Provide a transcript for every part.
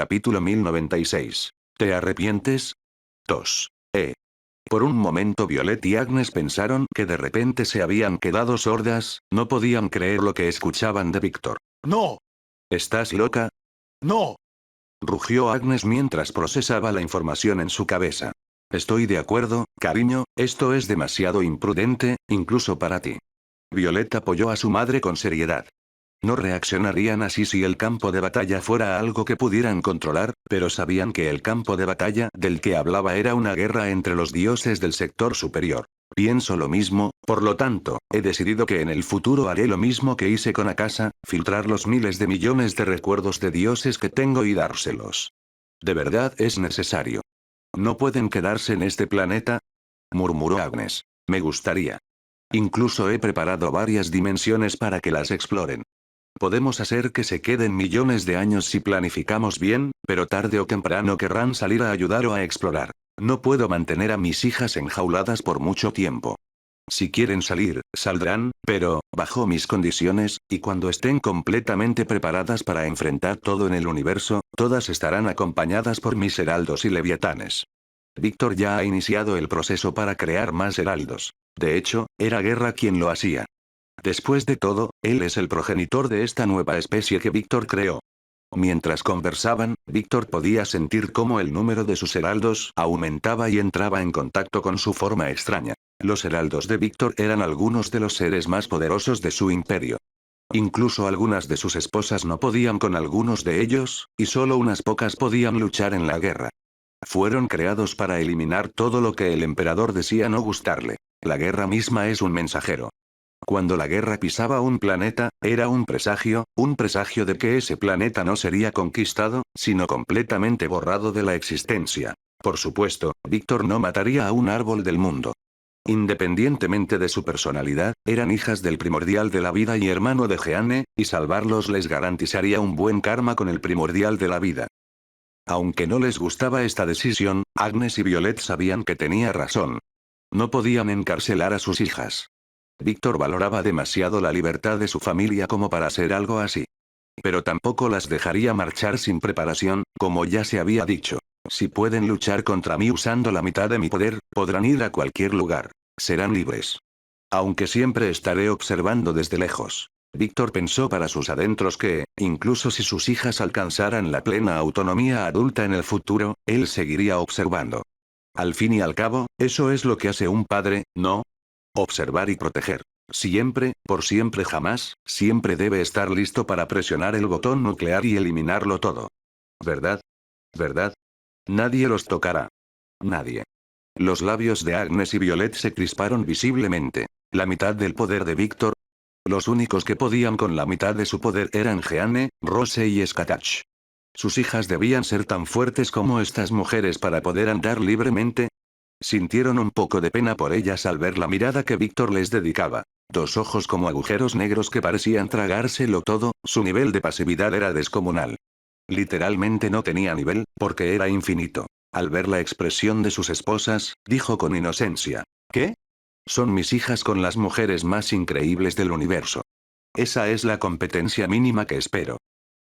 Capítulo 1096. ¿Te arrepientes? 2. Por un momento Violet y Agnes pensaron que de repente se habían quedado sordas, no podían creer lo que escuchaban de Víctor. ¡No! ¿Estás loca? ¡No! Rugió Agnes mientras procesaba la información en su cabeza. Estoy de acuerdo, cariño, esto es demasiado imprudente, incluso para ti. Violet apoyó a su madre con seriedad. No reaccionarían así si el campo de batalla fuera algo que pudieran controlar, pero sabían que el campo de batalla del que hablaba era una guerra entre los dioses del sector superior. Pienso lo mismo, por lo tanto, he decidido que en el futuro haré lo mismo que hice con Akasa, filtrar los miles de millones de recuerdos de dioses que tengo y dárselos. ¿De verdad es necesario? ¿No pueden quedarse en este planeta? Murmuró Agnes. Me gustaría. Incluso he preparado varias dimensiones para que las exploren. Podemos hacer que se queden millones de años si planificamos bien, pero tarde o temprano querrán salir a ayudar o a explorar. No puedo mantener a mis hijas enjauladas por mucho tiempo. Si quieren salir, saldrán, pero, bajo mis condiciones, y cuando estén completamente preparadas para enfrentar todo en el universo, todas estarán acompañadas por mis heraldos y leviatanes. Víctor ya ha iniciado el proceso para crear más heraldos. De hecho, era Guerra quien lo hacía. Después de todo, él es el progenitor de esta nueva especie que Víctor creó. Mientras conversaban, Víctor podía sentir cómo el número de sus heraldos aumentaba y entraba en contacto con su forma extraña. Los heraldos de Víctor eran algunos de los seres más poderosos de su imperio. Incluso algunas de sus esposas no podían con algunos de ellos, y solo unas pocas podían luchar en la guerra. Fueron creados para eliminar todo lo que el emperador decía no gustarle. La guerra misma es un mensajero. Cuando la guerra pisaba un planeta, era un presagio de que ese planeta no sería conquistado, sino completamente borrado de la existencia. Por supuesto, Víctor no mataría a un árbol del mundo. Independientemente de su personalidad, eran hijas del primordial de la vida y hermano de Jeanne, y salvarlos les garantizaría un buen karma con el primordial de la vida. Aunque no les gustaba esta decisión, Agnes y Violet sabían que tenía razón. No podían encarcelar a sus hijas. Víctor valoraba demasiado la libertad de su familia como para hacer algo así. Pero tampoco las dejaría marchar sin preparación, como ya se había dicho. Si pueden luchar contra mí usando la mitad de mi poder, podrán ir a cualquier lugar. Serán libres. Aunque siempre estaré observando desde lejos. Víctor pensó para sus adentros que, incluso si sus hijas alcanzaran la plena autonomía adulta en el futuro, él seguiría observando. Al fin y al cabo, eso es lo que hace un padre, ¿no? Observar y proteger. Siempre, por siempre jamás, siempre debe estar listo para presionar el botón nuclear y eliminarlo todo. ¿Verdad? ¿Verdad? Nadie los tocará. Nadie. Los labios de Agnes y Violet se crisparon visiblemente. La mitad del poder de Víctor. Los únicos que podían con la mitad de su poder eran Jeanne, Rose y Skatach. Sus hijas debían ser tan fuertes como estas mujeres para poder andar libremente. Sintieron un poco de pena por ellas al ver la mirada que Víctor les dedicaba. Dos ojos como agujeros negros que parecían tragárselo todo, su nivel de pasividad era descomunal. Literalmente no tenía nivel, porque era infinito. Al ver la expresión de sus esposas, dijo con inocencia. ¿Qué? Son mis hijas con las mujeres más increíbles del universo. Esa es la competencia mínima que espero.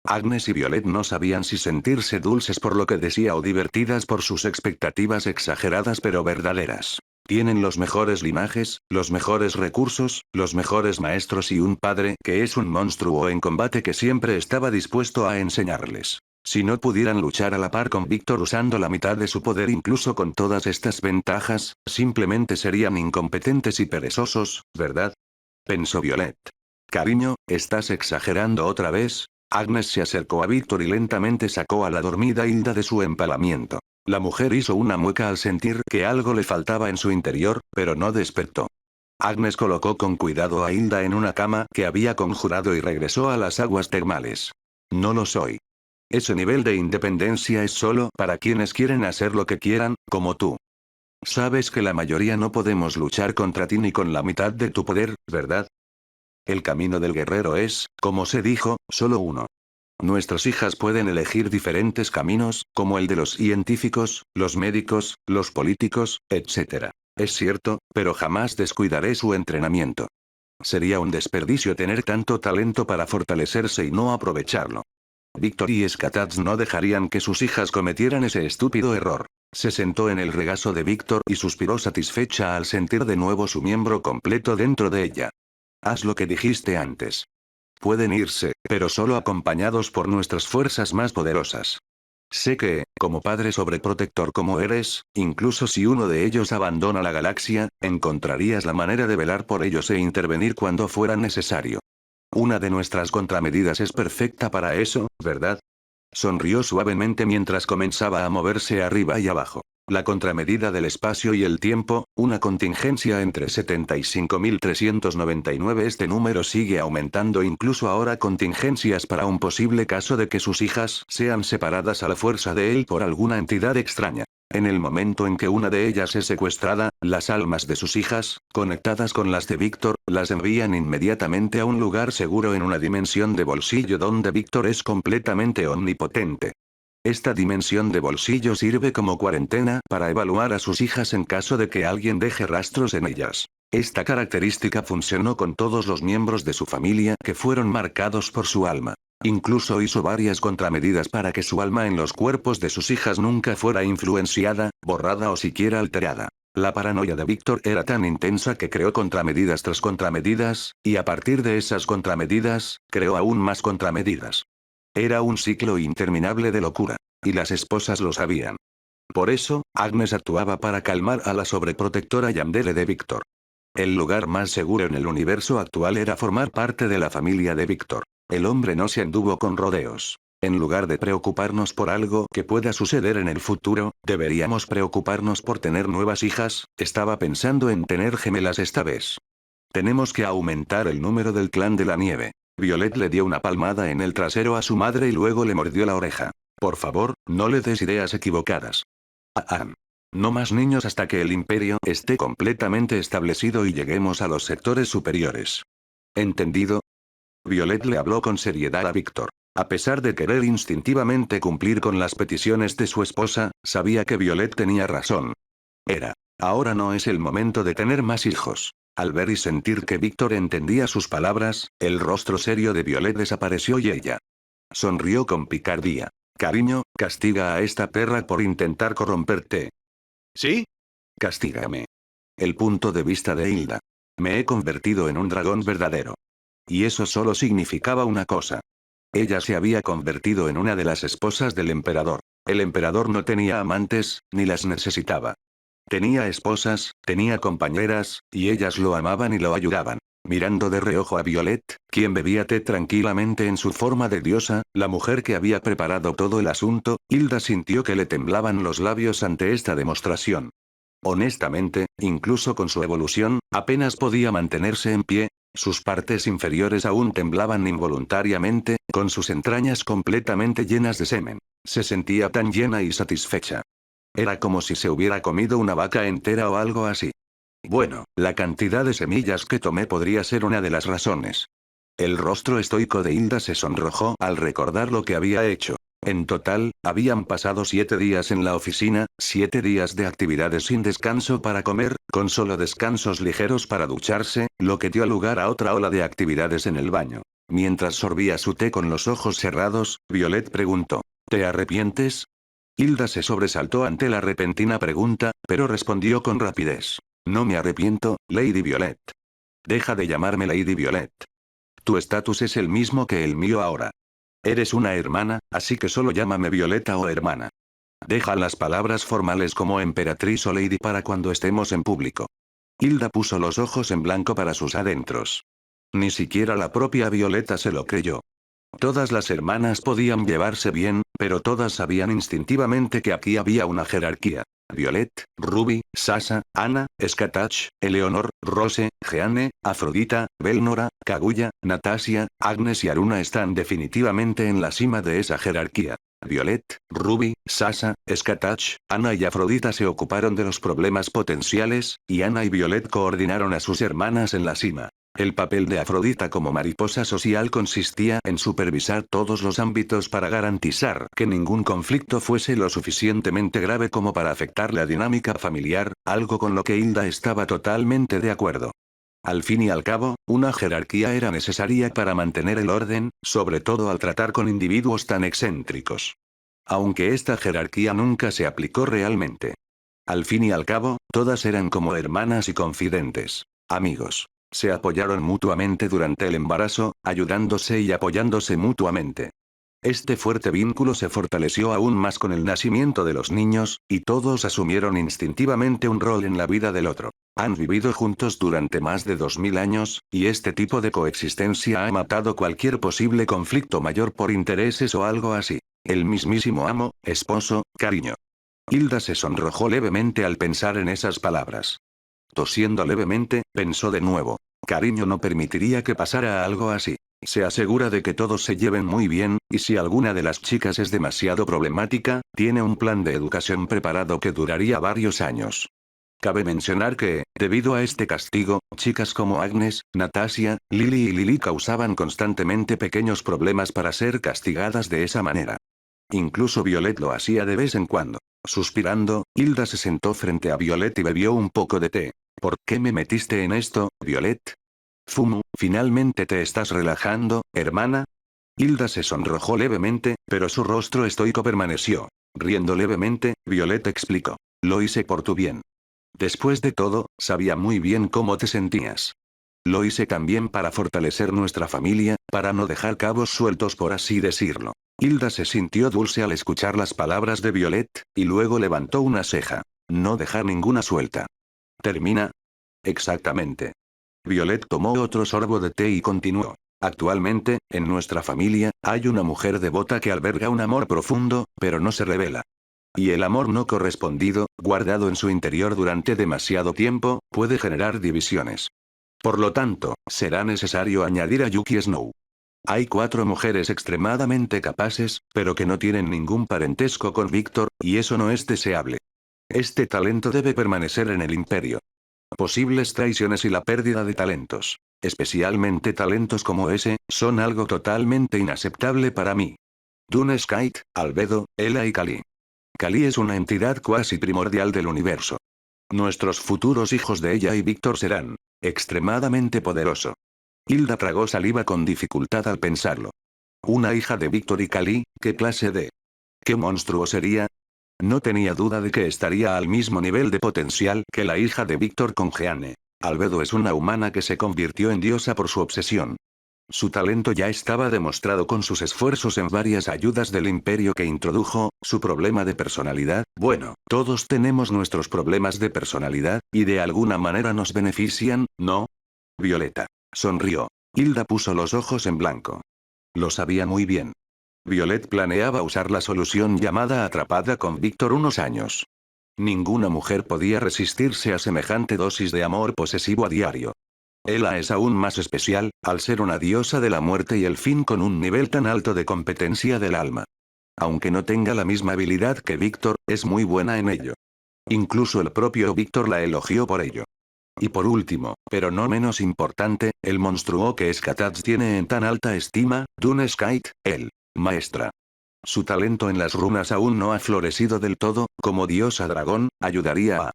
Agnes y Violet no sabían si sentirse dulces por lo que decía o divertidas por sus expectativas exageradas pero verdaderas. Tienen los mejores linajes, los mejores recursos, los mejores maestros y un padre que es un monstruo en combate que siempre estaba dispuesto a enseñarles. Si no pudieran luchar a la par con Víctor usando la mitad de su poder incluso con todas estas ventajas, simplemente serían incompetentes y perezosos, ¿verdad? Pensó Violet. Cariño, ¿estás exagerando otra vez? Agnes se acercó a Víctor y lentamente sacó a la dormida Hilda de su empalamiento. La mujer hizo una mueca al sentir que algo le faltaba en su interior, pero no despertó. Agnes colocó con cuidado a Hilda en una cama que había conjurado y regresó a las aguas termales. No lo soy. Ese nivel de independencia es solo para quienes quieren hacer lo que quieran, como tú. Sabes que la mayoría no podemos luchar contra ti ni con la mitad de tu poder, ¿verdad? El camino del guerrero es, como se dijo, solo uno. Nuestras hijas pueden elegir diferentes caminos, como el de los científicos, los médicos, los políticos, etc. Es cierto, pero jamás descuidaré su entrenamiento. Sería un desperdicio tener tanto talento para fortalecerse y no aprovecharlo. Víctor y Skatats no dejarían que sus hijas cometieran ese estúpido error. Se sentó en el regazo de Víctor y suspiró satisfecha al sentir de nuevo su miembro completo dentro de ella. Haz lo que dijiste antes. Pueden irse, pero solo acompañados por nuestras fuerzas más poderosas. Sé que, como padre sobreprotector como eres, incluso si uno de ellos abandona la galaxia, encontrarías la manera de velar por ellos e intervenir cuando fuera necesario. Una de nuestras contramedidas es perfecta para eso, ¿verdad? Sonrió suavemente mientras comenzaba a moverse arriba y abajo. La contramedida del espacio y el tiempo, una contingencia entre 75.399. Este número sigue aumentando, incluso ahora contingencias para un posible caso de que sus hijas sean separadas a la fuerza de él por alguna entidad extraña. En el momento en que una de ellas es secuestrada, las almas de sus hijas, conectadas con las de Víctor, las envían inmediatamente a un lugar seguro en una dimensión de bolsillo donde Víctor es completamente omnipotente. Esta dimensión de bolsillo sirve como cuarentena para evaluar a sus hijas en caso de que alguien deje rastros en ellas. Esta característica funcionó con todos los miembros de su familia que fueron marcados por su alma. Incluso hizo varias contramedidas para que su alma en los cuerpos de sus hijas nunca fuera influenciada, borrada o siquiera alterada. La paranoia de Víctor era tan intensa que creó contramedidas tras contramedidas, y a partir de esas contramedidas, creó aún más contramedidas. Era un ciclo interminable de locura. Y las esposas lo sabían. Por eso, Agnes actuaba para calmar a la sobreprotectora Yandere de Víctor. El lugar más seguro en el universo actual era formar parte de la familia de Víctor. El hombre no se anduvo con rodeos. En lugar de preocuparnos por algo que pueda suceder en el futuro, deberíamos preocuparnos por tener nuevas hijas. Estaba pensando en tener gemelas esta vez. Tenemos que aumentar el número del clan de la nieve. Violet le dio una palmada en el trasero a su madre y luego le mordió la oreja. Por favor, no le des ideas equivocadas. No más niños hasta que el imperio esté completamente establecido y lleguemos a los sectores superiores. ¿Entendido? Violet le habló con seriedad a Víctor. A pesar de querer instintivamente cumplir con las peticiones de su esposa, sabía que Violet tenía razón. Ahora no es el momento de tener más hijos. Al ver y sentir que Víctor entendía sus palabras, el rostro serio de Violet desapareció y ella sonrió con picardía. Cariño, castiga a esta perra por intentar corromperte. ¿Sí? Castígame. El punto de vista de Hilda. Me he convertido en un dragón verdadero. Y eso solo significaba una cosa. Ella se había convertido en una de las esposas del emperador. El emperador no tenía amantes, ni las necesitaba. Tenía esposas, tenía compañeras, y ellas lo amaban y lo ayudaban. Mirando de reojo a Violet, quien bebía té tranquilamente en su forma de diosa, la mujer que había preparado todo el asunto, Hilda sintió que le temblaban los labios ante esta demostración. Honestamente, incluso con su evolución, apenas podía mantenerse en pie, sus partes inferiores aún temblaban involuntariamente, con sus entrañas completamente llenas de semen. Se sentía tan llena y satisfecha. Era como si se hubiera comido una vaca entera o algo así. Bueno, la cantidad de semillas que tomé podría ser una de las razones. El rostro estoico de Hilda se sonrojó al recordar lo que había hecho. En total, habían pasado 7 días en la oficina, 7 días de actividades sin descanso para comer, con solo descansos ligeros para ducharse, lo que dio lugar a otra ola de actividades en el baño. Mientras sorbía su té con los ojos cerrados, Violet preguntó: ¿te arrepientes? Hilda se sobresaltó ante la repentina pregunta, pero respondió con rapidez: no me arrepiento, Lady Violet. Deja de llamarme Lady Violet. Tu estatus es el mismo que el mío ahora. Eres una hermana, así que solo llámame Violeta o hermana. Deja las palabras formales como emperatriz o lady para cuando estemos en público. Hilda puso los ojos en blanco para sus adentros. Ni siquiera la propia Violeta se lo creyó. Todas las hermanas podían llevarse bien, pero todas sabían instintivamente que aquí había una jerarquía. Violet, Ruby, Sasha, Anna, Skatach, Eleonor, Rose, Jeanne, Afrodita, Belnora, Kaguya, Natasia, Agnes y Aruna están definitivamente en la cima de esa jerarquía. Violet, Ruby, Sasha, Skatach, Anna y Afrodita se ocuparon de los problemas potenciales, y Anna y Violet coordinaron a sus hermanas en la cima. El papel de Afrodita como mariposa social consistía en supervisar todos los ámbitos para garantizar que ningún conflicto fuese lo suficientemente grave como para afectar la dinámica familiar, algo con lo que Hilda estaba totalmente de acuerdo. Al fin y al cabo, una jerarquía era necesaria para mantener el orden, sobre todo al tratar con individuos tan excéntricos. Aunque esta jerarquía nunca se aplicó realmente. Al fin y al cabo, todas eran como hermanas y confidentes. Amigos. Se apoyaron mutuamente durante el embarazo, ayudándose y apoyándose mutuamente. Este fuerte vínculo se fortaleció aún más con el nacimiento de los niños, y todos asumieron instintivamente un rol en la vida del otro. Han vivido juntos durante más de 2000 años, y este tipo de coexistencia ha matado cualquier posible conflicto mayor por intereses o algo así. El mismísimo amo, esposo, cariño. Hilda se sonrojó levemente al pensar en esas palabras. Tosiendo levemente, pensó de nuevo. Cariño no permitiría que pasara algo así. Se asegura de que todos se lleven muy bien, y si alguna de las chicas es demasiado problemática, tiene un plan de educación preparado que duraría varios años. Cabe mencionar que, debido a este castigo, chicas como Agnes, Natasia, Lily y Lily causaban constantemente pequeños problemas para ser castigadas de esa manera. Incluso Violet lo hacía de vez en cuando. Suspirando, Hilda se sentó frente a Violet y bebió un poco de té. ¿Por qué me metiste en esto, Violet? Fumu, ¿finalmente te estás relajando, hermana? Hilda se sonrojó levemente, pero su rostro estoico permaneció. Riendo levemente, Violet explicó. Lo hice por tu bien. Después de todo, sabía muy bien cómo te sentías. Lo hice también para fortalecer nuestra familia, para no dejar cabos sueltos por así decirlo. Hilda se sintió dulce al escuchar las palabras de Violet, y luego levantó una ceja. No dejar ninguna suelta. ¿Termina? Exactamente. Violet tomó otro sorbo de té y continuó. Actualmente, en nuestra familia, hay una mujer devota que alberga un amor profundo, pero no se revela. Y el amor no correspondido, guardado en su interior durante demasiado tiempo, puede generar divisiones. Por lo tanto, será necesario añadir a Yuki Snow. Hay 4 mujeres extremadamente capaces, pero que no tienen ningún parentesco con Víctor, y eso no es deseable. Este talento debe permanecer en el imperio. Posibles traiciones y la pérdida de talentos, especialmente talentos como ese, son algo totalmente inaceptable para mí. Dune Skite, Albedo, Ela y Kali. Kali es una entidad cuasi primordial del universo. Nuestros futuros hijos de ella y Víctor serán extremadamente poderoso. Hilda tragó saliva con dificultad al pensarlo. Una hija de Víctor y Kali, ¿qué clase de? ¿Qué monstruo sería? No tenía duda de que estaría al mismo nivel de potencial que la hija de Víctor con Jeanne. Albedo es una humana que se convirtió en diosa por su obsesión. Su talento ya estaba demostrado con sus esfuerzos en varias ayudas del imperio que introdujo, su problema de personalidad, bueno, todos tenemos nuestros problemas de personalidad, y de alguna manera nos benefician, ¿no? Violeta. Sonrió. Hilda puso los ojos en blanco. Lo sabía muy bien. Violet planeaba usar la solución llamada atrapada con Víctor unos años. Ninguna mujer podía resistirse a semejante dosis de amor posesivo a diario. Ella es aún más especial, al ser una diosa de la muerte y el fin con un nivel tan alto de competencia del alma. Aunque no tenga la misma habilidad que Víctor, es muy buena en ello. Incluso el propio Víctor la elogió por ello. Y por último, pero no menos importante, el monstruo que Skatats tiene en tan alta estima, Dune Skite, él. Maestra. Su talento en las runas aún no ha florecido del todo, como diosa dragón, ayudaría a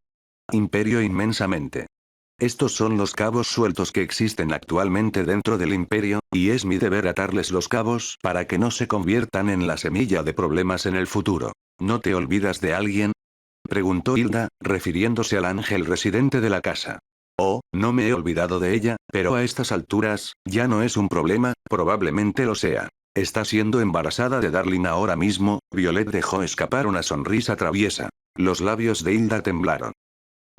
Imperio inmensamente. Estos son los cabos sueltos que existen actualmente dentro del imperio, y es mi deber atarles los cabos para que no se conviertan en la semilla de problemas en el futuro. ¿No te olvidas de alguien? Preguntó Hilda, refiriéndose al ángel residente de la casa. Oh, no me he olvidado de ella, pero a estas alturas, ya no es un problema, probablemente lo sea. Está siendo embarazada de Darling ahora mismo. Violet dejó escapar una sonrisa traviesa. Los labios de Hilda temblaron.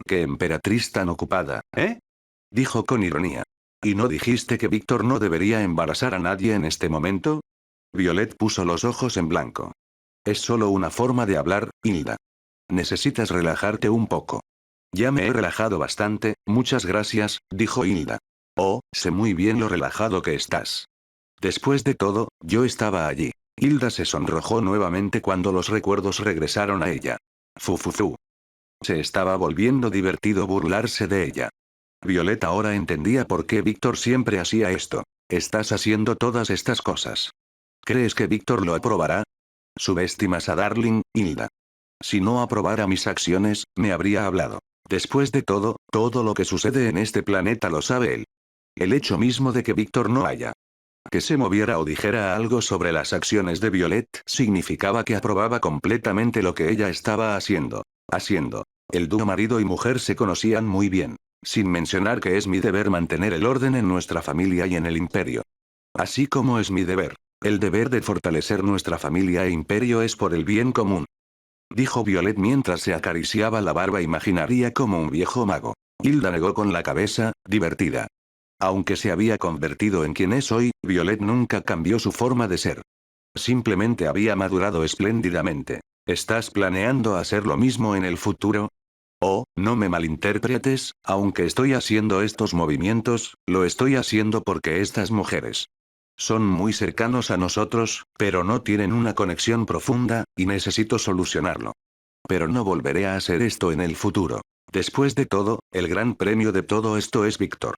¡Qué emperatriz tan ocupada, ¿eh? Dijo con ironía. ¿Y no dijiste que Víctor no debería embarazar a nadie en este momento? Violet puso los ojos en blanco. Es solo una forma de hablar, Hilda. Necesitas relajarte un poco. Ya me he relajado bastante, muchas gracias, dijo Hilda. Oh, sé muy bien lo relajado que estás. Después de todo, yo estaba allí. Hilda se sonrojó nuevamente cuando los recuerdos regresaron a ella. Fufufu. Se estaba volviendo divertido burlarse de ella. Violeta ahora entendía por qué Víctor siempre hacía esto. Estás haciendo todas estas cosas. ¿Crees que Víctor lo aprobará? Subestimas a Darling, Hilda. Si no aprobara mis acciones, me habría hablado. Después de todo, todo lo que sucede en este planeta lo sabe él. El hecho mismo de que Víctor no haya que se moviera o dijera algo sobre las acciones de Violet significaba que aprobaba completamente lo que ella estaba haciendo. El dúo marido y mujer se conocían muy bien. Sin mencionar que es mi deber mantener el orden en nuestra familia y en el imperio. Así como es mi deber. El deber de fortalecer nuestra familia e imperio es por el bien común. Dijo Violet mientras se acariciaba la barba imaginaria como un viejo mago. Hilda negó con la cabeza, divertida. Aunque se había convertido en quien es hoy, Violet nunca cambió su forma de ser. Simplemente había madurado espléndidamente. ¿Estás planeando hacer lo mismo en el futuro? Oh, no me malinterpretes, aunque estoy haciendo estos movimientos, lo estoy haciendo porque estas mujeres son muy cercanos a nosotros, pero no tienen una conexión profunda, y necesito solucionarlo. Pero no volveré a hacer esto en el futuro. Después de todo, el gran premio de todo esto es Víctor.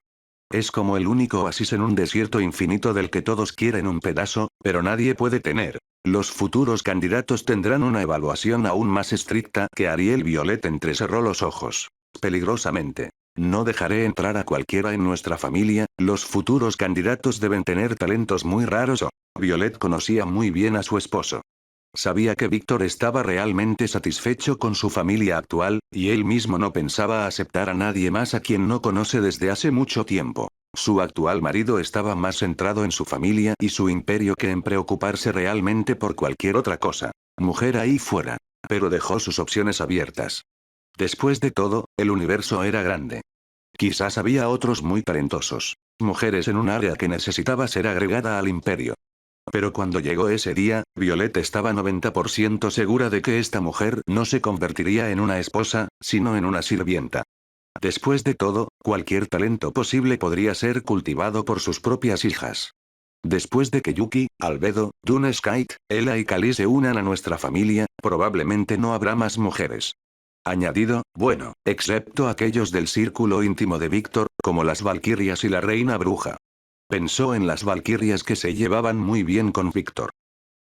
Es como el único oasis en un desierto infinito del que todos quieren un pedazo, pero nadie puede tener. Los futuros candidatos tendrán una evaluación aún más estricta que Ariel. Violet entrecerró los ojos. Peligrosamente. No dejaré entrar a cualquiera en nuestra familia, los futuros candidatos deben tener talentos muy raros o... Violet conocía muy bien a su esposo. Sabía que Víctor estaba realmente satisfecho con su familia actual, y él mismo no pensaba aceptar a nadie más a quien no conoce desde hace mucho tiempo. Su actual marido estaba más centrado en su familia y su imperio que en preocuparse realmente por cualquier otra cosa. Mujer ahí fuera. Pero dejó sus opciones abiertas. Después de todo, el universo era grande. Quizás había otros muy talentosos. Mujeres en un área que necesitaba ser agregada al imperio. Pero cuando llegó ese día, Violet estaba 90% segura de que esta mujer no se convertiría en una esposa, sino en una sirvienta. Después de todo, cualquier talento posible podría ser cultivado por sus propias hijas. Después de que Yuki, Albedo, Dune Skite, Ella y Kali se unan a nuestra familia, probablemente no habrá más mujeres. Añadido, bueno, excepto aquellos del círculo íntimo de Víctor, como las Valquirias y la Reina Bruja. Pensó en las valquirias que se llevaban muy bien con Víctor.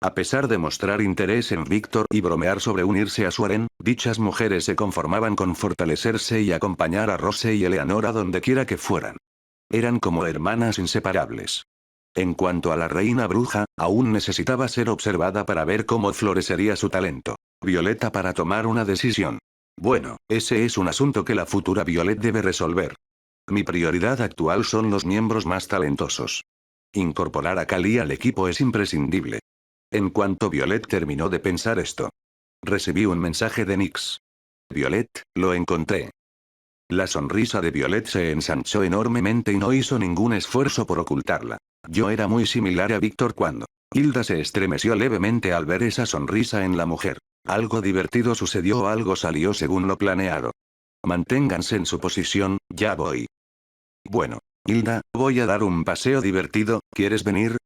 A pesar de mostrar interés en Víctor y bromear sobre unirse a su harén, dichas mujeres se conformaban con fortalecerse y acompañar a Rose y Eleanor a donde quiera que fueran. Eran como hermanas inseparables. En cuanto a la reina bruja, aún necesitaba ser observada para ver cómo florecería su talento. Violeta para tomar una decisión. Bueno, ese es un asunto que la futura Violet debe resolver. Mi prioridad actual son los miembros más talentosos. Incorporar a Kali al equipo es imprescindible. En cuanto Violet terminó de pensar esto, recibí un mensaje de Nix. Violet, lo encontré. La sonrisa de Violet se ensanchó enormemente y no hizo ningún esfuerzo por ocultarla. Yo era muy similar a Víctor cuando... Hilda se estremeció levemente al ver esa sonrisa en la mujer. Algo divertido sucedió o algo salió según lo planeado. Manténganse en su posición, ya voy. Bueno, Hilda, voy a dar un paseo divertido, ¿quieres venir?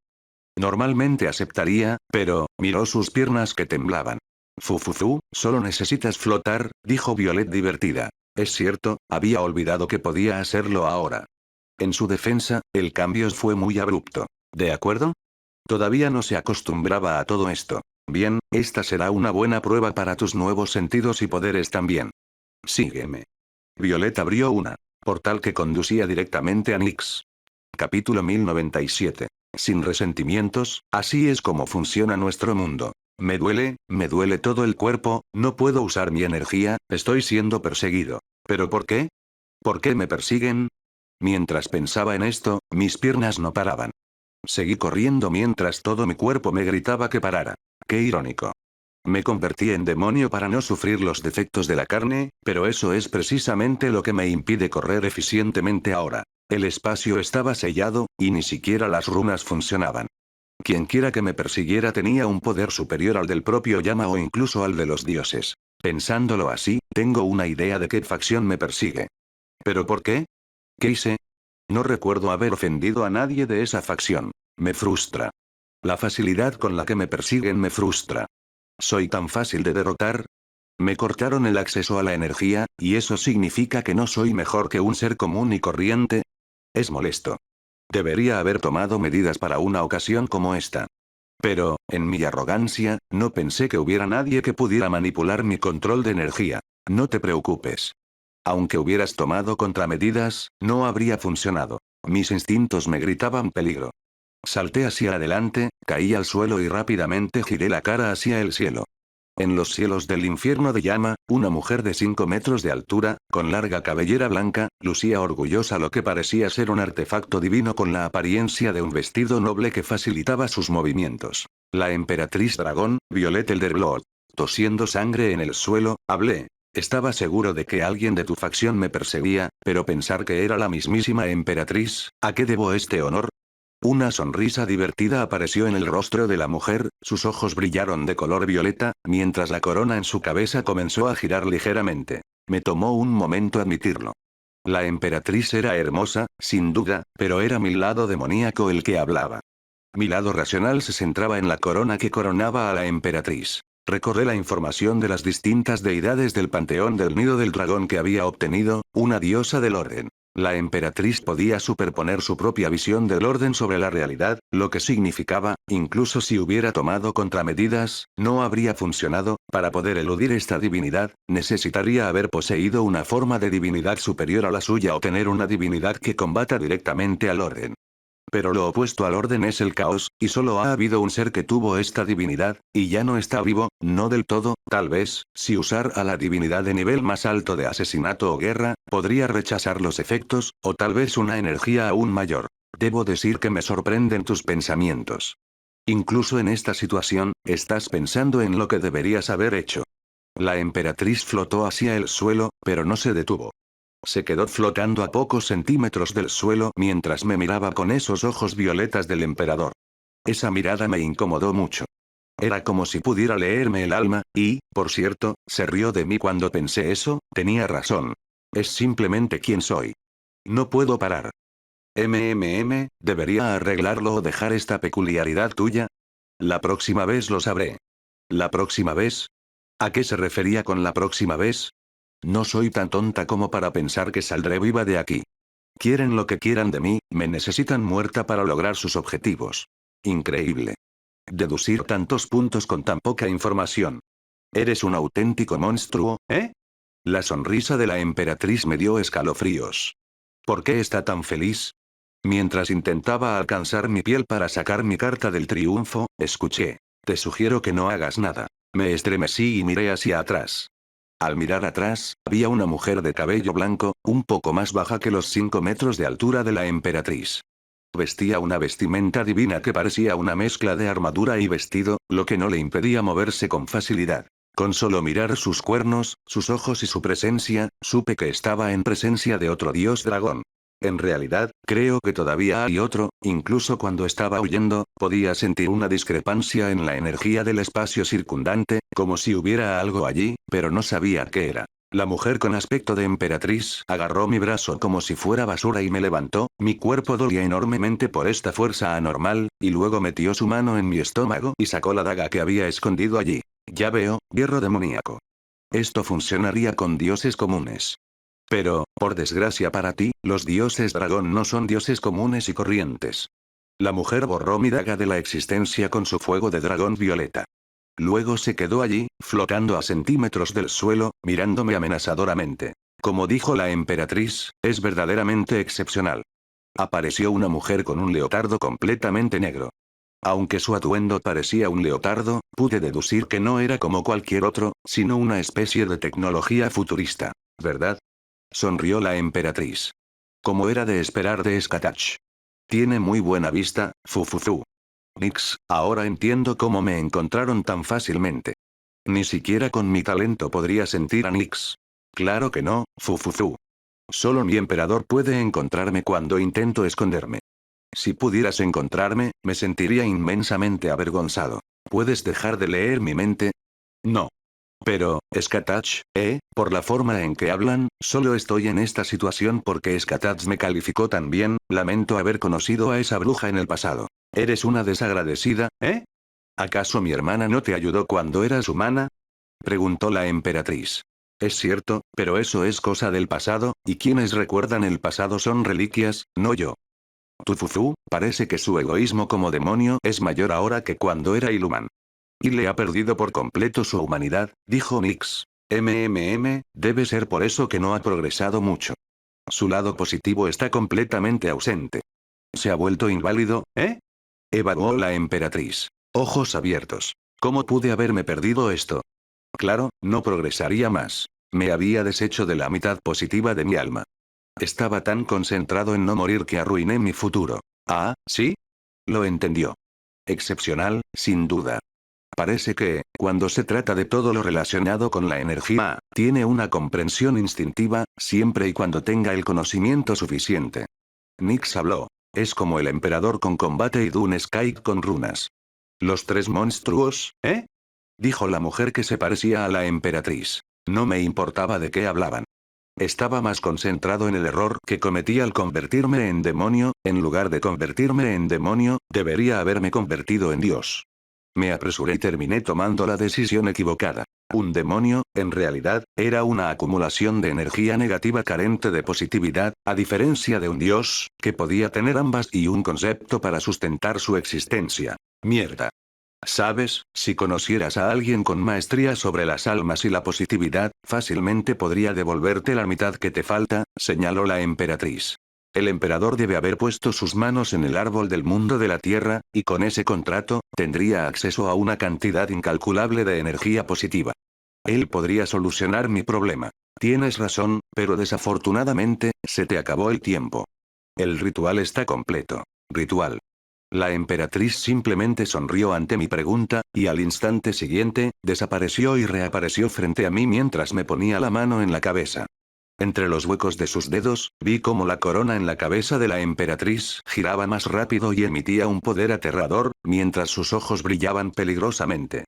Normalmente aceptaría, pero, miró sus piernas que temblaban. Fufufu, solo necesitas flotar, dijo Violet divertida. Es cierto, había olvidado que podía hacerlo ahora. En su defensa, el cambio fue muy abrupto. ¿De acuerdo? Todavía no se acostumbraba a todo esto. Bien, esta será una buena prueba para tus nuevos sentidos y poderes también. Sígueme. Violet abrió una portal que conducía directamente a Nix. Capítulo 1097. Sin resentimientos, así es como funciona nuestro mundo. Me duele todo el cuerpo, no puedo usar mi energía, estoy siendo perseguido. ¿Pero por qué? ¿Por qué me persiguen? Mientras pensaba en esto, mis piernas no paraban. Seguí corriendo mientras todo mi cuerpo me gritaba que parara. Qué irónico. Me convertí en demonio para no sufrir los defectos de la carne, pero eso es precisamente lo que me impide correr eficientemente ahora. El espacio estaba sellado, y ni siquiera las runas funcionaban. Quienquiera que me persiguiera tenía un poder superior al del propio llama o incluso al de los dioses. Pensándolo así, tengo una idea de qué facción me persigue. ¿Pero por qué? ¿Qué hice? No recuerdo haber ofendido a nadie de esa facción. Me frustra. La facilidad con la que me persiguen me frustra. ¿Soy tan fácil de derrotar? Me cortaron el acceso a la energía, y eso significa que no soy mejor que un ser común y corriente. Es molesto. Debería haber tomado medidas para una ocasión como esta. Pero, en mi arrogancia, no pensé que hubiera nadie que pudiera manipular mi control de energía. No te preocupes. Aunque hubieras tomado contramedidas, no habría funcionado. Mis instintos me gritaban peligro. Salté hacia adelante, caí al suelo y rápidamente giré la cara hacia el cielo. En los cielos del infierno de llama, una mujer de 5 metros de altura, con larga cabellera blanca, lucía orgullosa lo que parecía ser un artefacto divino con la apariencia de un vestido noble que facilitaba sus movimientos. La emperatriz dragón, Violet Elderblood. Tosiendo sangre en el suelo, hablé. Estaba seguro de que alguien de tu facción me perseguía, pero pensar que era la mismísima emperatriz, ¿a qué debo este honor? Una sonrisa divertida apareció en el rostro de la mujer, sus ojos brillaron de color violeta, mientras la corona en su cabeza comenzó a girar ligeramente. Me tomó un momento admitirlo. La emperatriz era hermosa, sin duda, pero era mi lado demoníaco el que hablaba. Mi lado racional se centraba en la corona que coronaba a la emperatriz. Recordé la información de las distintas deidades del panteón del nido del dragón que había obtenido, una diosa del orden. La emperatriz podía superponer su propia visión del orden sobre la realidad, lo que significaba, incluso si hubiera tomado contramedidas, no habría funcionado. Para poder eludir esta divinidad, necesitaría haber poseído una forma de divinidad superior a la suya o tener una divinidad que combata directamente al orden. Pero lo opuesto al orden es el caos, y solo ha habido un ser que tuvo esta divinidad, y ya no está vivo, no del todo, tal vez, si usar a la divinidad de nivel más alto de asesinato o guerra, podría rechazar los efectos, o tal vez una energía aún mayor. Debo decir que me sorprenden tus pensamientos. Incluso en esta situación, estás pensando en lo que deberías haber hecho. La emperatriz flotó hacia el suelo, pero no se detuvo. Se quedó flotando a pocos centímetros del suelo mientras me miraba con esos ojos violetas del emperador. Esa mirada me incomodó mucho. Era como si pudiera leerme el alma, y, por cierto, se rió de mí cuando pensé eso, tenía razón. Es simplemente quien soy. No puedo parar. ¿Debería arreglarlo o dejar esta peculiaridad tuya? La próxima vez lo sabré. ¿La próxima vez? ¿A qué se refería con la próxima vez? No soy tan tonta como para pensar que saldré viva de aquí. Quieren lo que quieran de mí, me necesitan muerta para lograr sus objetivos. Increíble. Deducir tantos puntos con tan poca información. Eres un auténtico monstruo, ¿eh? La sonrisa de la emperatriz me dio escalofríos. ¿Por qué está tan feliz? Mientras intentaba alcanzar mi piel para sacar mi carta del triunfo, escuché. Te sugiero que no hagas nada. Me estremecí y miré hacia atrás. Al mirar atrás, había una mujer de cabello blanco, un poco más baja que los 5 metros de altura de la emperatriz. Vestía una vestimenta divina que parecía una mezcla de armadura y vestido, lo que no le impedía moverse con facilidad. Con solo mirar sus cuernos, sus ojos y su presencia, supe que estaba en presencia de otro dios dragón. En realidad, creo que todavía hay otro, incluso cuando estaba huyendo, podía sentir una discrepancia en la energía del espacio circundante, como si hubiera algo allí, pero no sabía qué era. La mujer con aspecto de emperatriz agarró mi brazo como si fuera basura y me levantó, mi cuerpo dolía enormemente por esta fuerza anormal, y luego metió su mano en mi estómago y sacó la daga que había escondido allí. Ya veo, hierro demoníaco. Esto funcionaría con dioses comunes. Pero, por desgracia para ti, los dioses dragón no son dioses comunes y corrientes. La mujer borró mi daga de la existencia con su fuego de dragón violeta. Luego se quedó allí, flotando a centímetros del suelo, mirándome amenazadoramente. Como dijo la emperatriz, es verdaderamente excepcional. Apareció una mujer con un leotardo completamente negro. Aunque su atuendo parecía un leotardo, pude deducir que no era como cualquier otro, sino una especie de tecnología futurista. ¿Verdad? Sonrió la emperatriz. Como era de esperar de Skatach. Tiene muy buena vista, fufufu. Nix, ahora entiendo cómo me encontraron tan fácilmente. Ni siquiera con mi talento podría sentir a Nix. Claro que no, fufufu. Solo mi emperador puede encontrarme cuando intento esconderme. Si pudieras encontrarme, me sentiría inmensamente avergonzado. ¿Puedes dejar de leer mi mente? No. Pero, Skatach, por la forma en que hablan, solo estoy en esta situación porque Skatach me calificó tan bien, lamento haber conocido a esa bruja en el pasado. ¿Eres una desagradecida, eh? ¿Acaso mi hermana no te ayudó cuando eras humana? Preguntó la emperatriz. Es cierto, pero eso es cosa del pasado, y quienes recuerdan el pasado son reliquias, no yo. Tufufu, parece que su egoísmo como demonio es mayor ahora que cuando era Iluman. Y le ha perdido por completo su humanidad, dijo Nix. Debe ser por eso que no ha progresado mucho. Su lado positivo está completamente ausente. ¿Se ha vuelto inválido, eh? Evaluó la emperatriz. Ojos abiertos. ¿Cómo pude haberme perdido esto? Claro, no progresaría más. Me había deshecho de la mitad positiva de mi alma. Estaba tan concentrado en no morir que arruiné mi futuro. Ah, ¿sí? Lo entendió. Excepcional, sin duda. Parece que, cuando se trata de todo lo relacionado con la energía, tiene una comprensión instintiva, siempre y cuando tenga el conocimiento suficiente. Nix habló. Es como el emperador con combate y Dune Skype con runas. Los tres monstruos, ¿eh? Dijo la mujer que se parecía a la emperatriz. No me importaba de qué hablaban. Estaba más concentrado en el error que cometí al convertirme en demonio, en lugar de convertirme en demonio, debería haberme convertido en Dios. Me apresuré y terminé tomando la decisión equivocada. Un demonio, en realidad, era una acumulación de energía negativa carente de positividad, a diferencia de un dios, que podía tener ambas y un concepto para sustentar su existencia. Mierda. Sabes, si conocieras a alguien con maestría sobre las almas y la positividad, fácilmente podría devolverte la mitad que te falta, señaló la emperatriz. El emperador debe haber puesto sus manos en el árbol del mundo de la tierra, y con ese contrato, tendría acceso a una cantidad incalculable de energía positiva. Él podría solucionar mi problema. Tienes razón, pero desafortunadamente, se te acabó el tiempo. El ritual está completo. Ritual. La emperatriz simplemente sonrió ante mi pregunta, y al instante siguiente, desapareció y reapareció frente a mí mientras me ponía la mano en la cabeza. Entre los huecos de sus dedos, vi cómo la corona en la cabeza de la emperatriz giraba más rápido y emitía un poder aterrador, mientras sus ojos brillaban peligrosamente.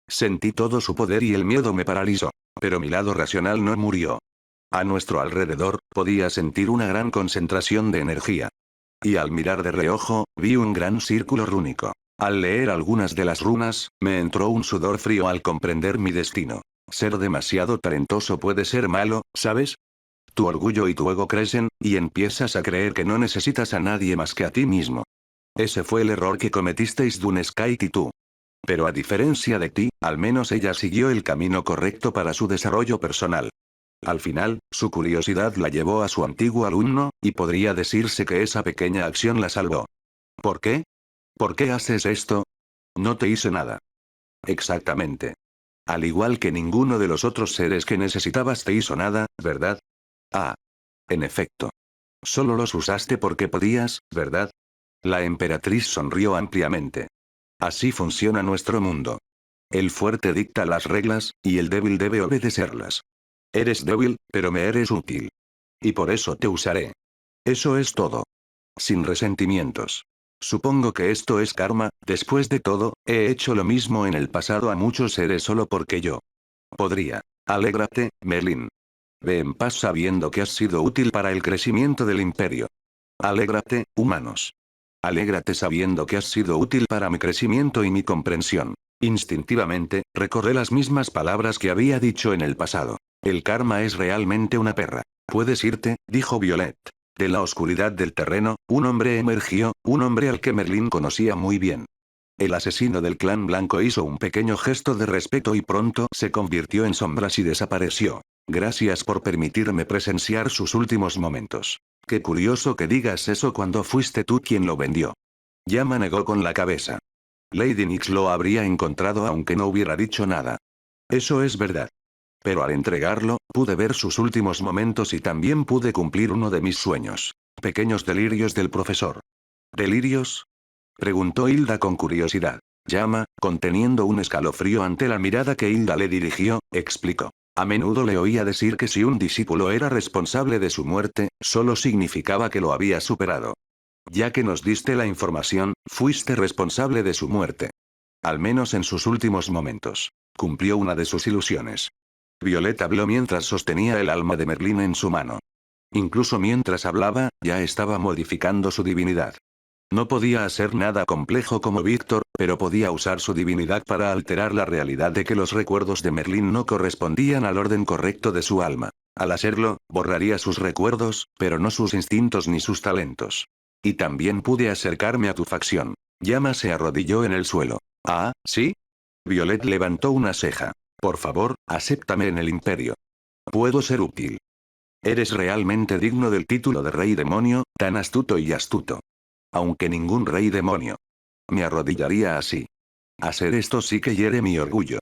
Sentí todo su poder y el miedo me paralizó. Pero mi lado racional no murió. A nuestro alrededor, podía sentir una gran concentración de energía. Y al mirar de reojo, vi un gran círculo rúnico. Al leer algunas de las runas, me entró un sudor frío al comprender mi destino. Ser demasiado talentoso puede ser malo, ¿sabes? Tu orgullo y tu ego crecen, y empiezas a creer que no necesitas a nadie más que a ti mismo. Ese fue el error que cometisteis Dune Skype y tú. Pero a diferencia de ti, al menos ella siguió el camino correcto para su desarrollo personal. Al final, su curiosidad la llevó a su antiguo alumno, y podría decirse que esa pequeña acción la salvó. ¿Por qué? ¿Por qué haces esto? No te hice nada. Exactamente. Al igual que ninguno de los otros seres que necesitabas te hizo nada, ¿verdad? Ah. En efecto. Solo los usaste porque podías, ¿verdad? La emperatriz sonrió ampliamente. Así funciona nuestro mundo. El fuerte dicta las reglas, y el débil debe obedecerlas. Eres débil, pero me eres útil. Y por eso te usaré. Eso es todo. Sin resentimientos. Supongo que esto es karma, después de todo, he hecho lo mismo en el pasado a muchos seres solo porque yo podría. Alégrate, Merlin. Ve en paz sabiendo que has sido útil para el crecimiento del imperio. Alégrate, humanos. Alégrate sabiendo que has sido útil para mi crecimiento y mi comprensión. Instintivamente, recordé las mismas palabras que había dicho en el pasado. El karma es realmente una perra. Puedes irte, dijo Violet. De la oscuridad del terreno, un hombre emergió, un hombre al que Merlin conocía muy bien. El asesino del clan blanco hizo un pequeño gesto de respeto y pronto se convirtió en sombras y desapareció. Gracias por permitirme presenciar sus últimos momentos. Qué curioso que digas eso cuando fuiste tú quien lo vendió. Yama negó con la cabeza. Lady Nyx lo habría encontrado aunque no hubiera dicho nada. Eso es verdad. Pero al entregarlo, pude ver sus últimos momentos y también pude cumplir uno de mis sueños. Pequeños delirios del profesor. ¿Delirios? Preguntó Hilda con curiosidad. Yama, conteniendo un escalofrío ante la mirada que Hilda le dirigió, explicó. A menudo le oía decir que si un discípulo era responsable de su muerte, solo significaba que lo había superado. Ya que nos diste la información, fuiste responsable de su muerte. Al menos en sus últimos momentos. Cumplió una de sus ilusiones. Violeta habló mientras sostenía el alma de Merlín en su mano. Incluso mientras hablaba, ya estaba modificando su divinidad. No podía hacer nada complejo como Víctor, pero podía usar su divinidad para alterar la realidad de que los recuerdos de Merlín no correspondían al orden correcto de su alma. Al hacerlo, borraría sus recuerdos, pero no sus instintos ni sus talentos. Y también pude acercarme a tu facción. Llama se arrodilló en el suelo. Ah, ¿sí? Violet levantó una ceja. Por favor, acéptame en el imperio. Puedo ser útil. Eres realmente digno del título de rey demonio, tan astuto y astuto. Aunque ningún rey demonio me arrodillaría así. Hacer esto sí que hiere mi orgullo.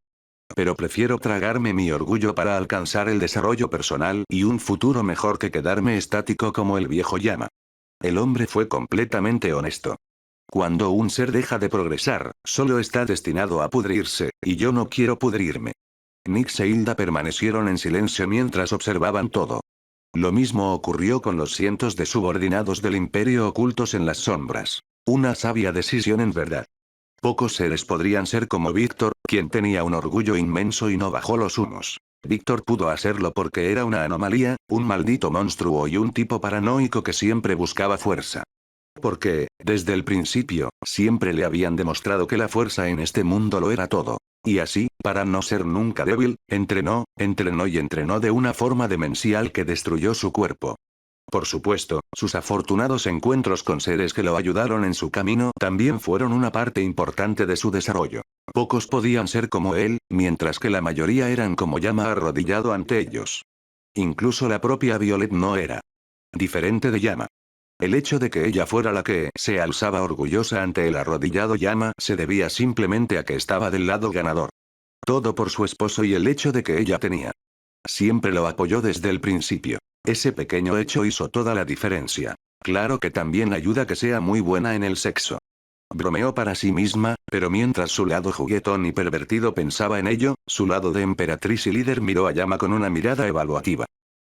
Pero prefiero tragarme mi orgullo para alcanzar el desarrollo personal y un futuro mejor que quedarme estático como el viejo llama. El hombre fue completamente honesto. Cuando un ser deja de progresar, solo está destinado a pudrirse, y yo no quiero pudrirme. Nix e Hilda permanecieron en silencio mientras observaban todo. Lo mismo ocurrió con los cientos de subordinados del imperio ocultos en las sombras. Una sabia decisión en verdad. Pocos seres podrían ser como Víctor, quien tenía un orgullo inmenso y no bajó los humos. Víctor pudo hacerlo porque era una anomalía, un maldito monstruo y un tipo paranoico que siempre buscaba fuerza. Porque, desde el principio, siempre le habían demostrado que la fuerza en este mundo lo era todo. Y así, para no ser nunca débil, entrenó y entrenó de una forma demencial que destruyó su cuerpo. Por supuesto, sus afortunados encuentros con seres que lo ayudaron en su camino también fueron una parte importante de su desarrollo. Pocos podían ser como él, mientras que la mayoría eran como Llama arrodillado ante ellos. Incluso la propia Violet no era diferente de Llama. El hecho de que ella fuera la que se alzaba orgullosa ante el arrodillado Llama se debía simplemente a que estaba del lado ganador. Todo por su esposo y el hecho de que ella tenía. Siempre lo apoyó desde el principio. Ese pequeño hecho hizo toda la diferencia. Claro que también ayuda que sea muy buena en el sexo. Bromeó para sí misma, pero mientras su lado juguetón y pervertido pensaba en ello, su lado de emperatriz y líder miró a Llama con una mirada evaluativa.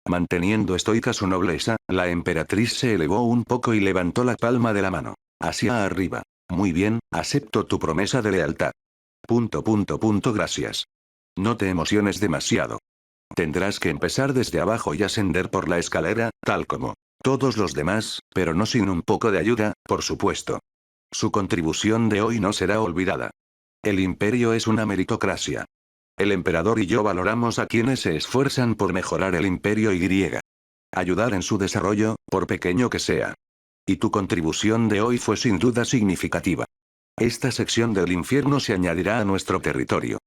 Manteniendo estoica su nobleza, la emperatriz se elevó un poco y levantó la palma de la mano hacia arriba. Muy bien, acepto tu promesa de lealtad. Gracias. No te emociones demasiado. Tendrás que empezar desde abajo y ascender por la escalera, tal como todos los demás, pero no sin un poco de ayuda, por supuesto. Su contribución de hoy no será olvidada. El imperio es una meritocracia. El emperador y yo valoramos a quienes se esfuerzan por mejorar el imperio y ayudar en su desarrollo, por pequeño que sea. Y tu contribución de hoy fue sin duda significativa. Esta sección del infierno se añadirá a nuestro territorio.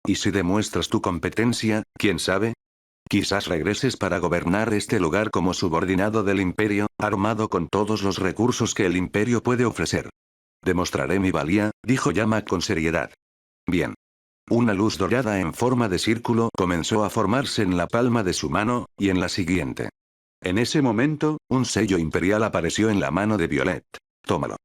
Y si demuestras tu competencia, ¿quién sabe? Quizás regreses para gobernar este lugar como subordinado del imperio, armado con todos los recursos que el imperio puede ofrecer. Demostraré mi valía, dijo Llama con seriedad. Bien. Una luz dorada en forma de círculo comenzó a formarse en la palma de su mano, y en la siguiente. En ese momento, un sello imperial apareció en la mano de Violet. Tómalo.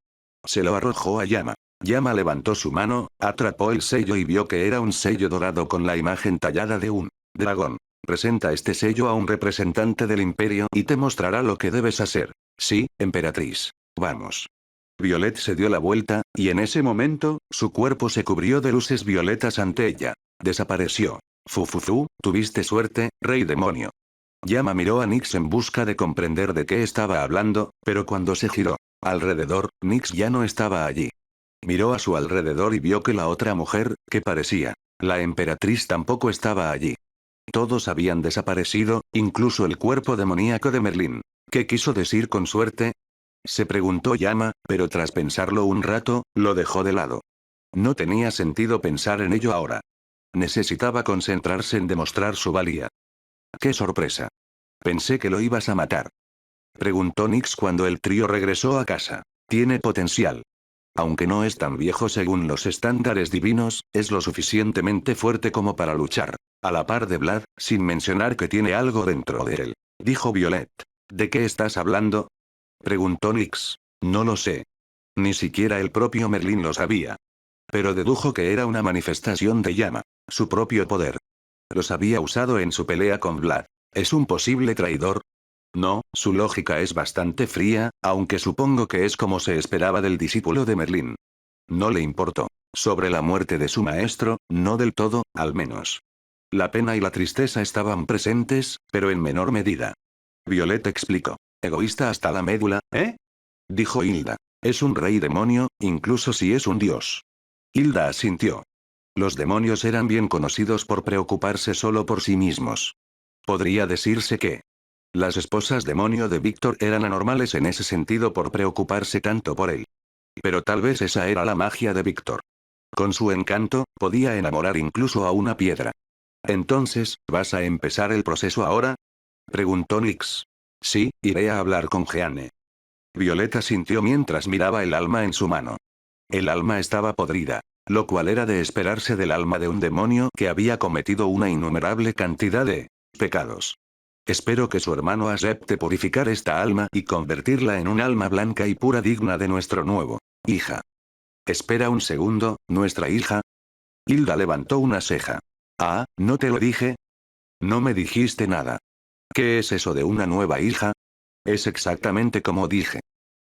Se lo arrojó a Llama. Llama levantó su mano, atrapó el sello y vio que era un sello dorado con la imagen tallada de un dragón. Presenta este sello a un representante del imperio y te mostrará lo que debes hacer. Sí, emperatriz. Vamos. Violet se dio la vuelta, y en ese momento, su cuerpo se cubrió de luces violetas ante ella. Desapareció. Fufufu, tuviste suerte, rey demonio. Llama miró a Nix en busca de comprender de qué estaba hablando, pero cuando se giró alrededor, Nix ya no estaba allí. Miró a su alrededor y vio que la otra mujer, que parecía la emperatriz, tampoco estaba allí. Todos habían desaparecido, incluso el cuerpo demoníaco de Merlín. ¿Qué quiso decir con suerte? Se preguntó Llama, pero tras pensarlo un rato, lo dejó de lado. No tenía sentido pensar en ello ahora. Necesitaba concentrarse en demostrar su valía. ¡Qué sorpresa! Pensé que lo ibas a matar. Preguntó Nix cuando el trío regresó a casa. Tiene potencial. Aunque no es tan viejo según los estándares divinos, es lo suficientemente fuerte como para luchar a la par de Vlad, sin mencionar que tiene algo dentro de él. Dijo Violet. ¿De qué estás hablando? Preguntó Nix. No lo sé. Ni siquiera el propio Merlín lo sabía. Pero dedujo que era una manifestación de Llama. Su propio poder. Los había usado en su pelea con Vlad. ¿Es un posible traidor? No, su lógica es bastante fría, aunque supongo que es como se esperaba del discípulo de Merlín. No le importó. Sobre la muerte de su maestro, no del todo, al menos. La pena y la tristeza estaban presentes, pero en menor medida. Violet explicó. Egoísta hasta la médula, ¿eh? Dijo Hilda. Es un rey demonio, incluso si es un dios. Hilda asintió. Los demonios eran bien conocidos por preocuparse solo por sí mismos. Podría decirse que las esposas demonio de Víctor eran anormales en ese sentido por preocuparse tanto por él. Pero tal vez esa era la magia de Víctor. Con su encanto, podía enamorar incluso a una piedra. Entonces, ¿vas a empezar el proceso ahora? Preguntó Nix. Sí, iré a hablar con Jeanne. Violeta sintió mientras miraba el alma en su mano. El alma estaba podrida, lo cual era de esperarse del alma de un demonio que había cometido una innumerable cantidad de pecados. Espero que su hermano acepte purificar esta alma y convertirla en un alma blanca y pura digna de nuestro nuevo hija. Espera un segundo, ¿nuestra hija? Hilda levantó una ceja. Ah, ¿no te lo dije? No me dijiste nada. ¿Qué es eso de una nueva hija? Es exactamente como dije.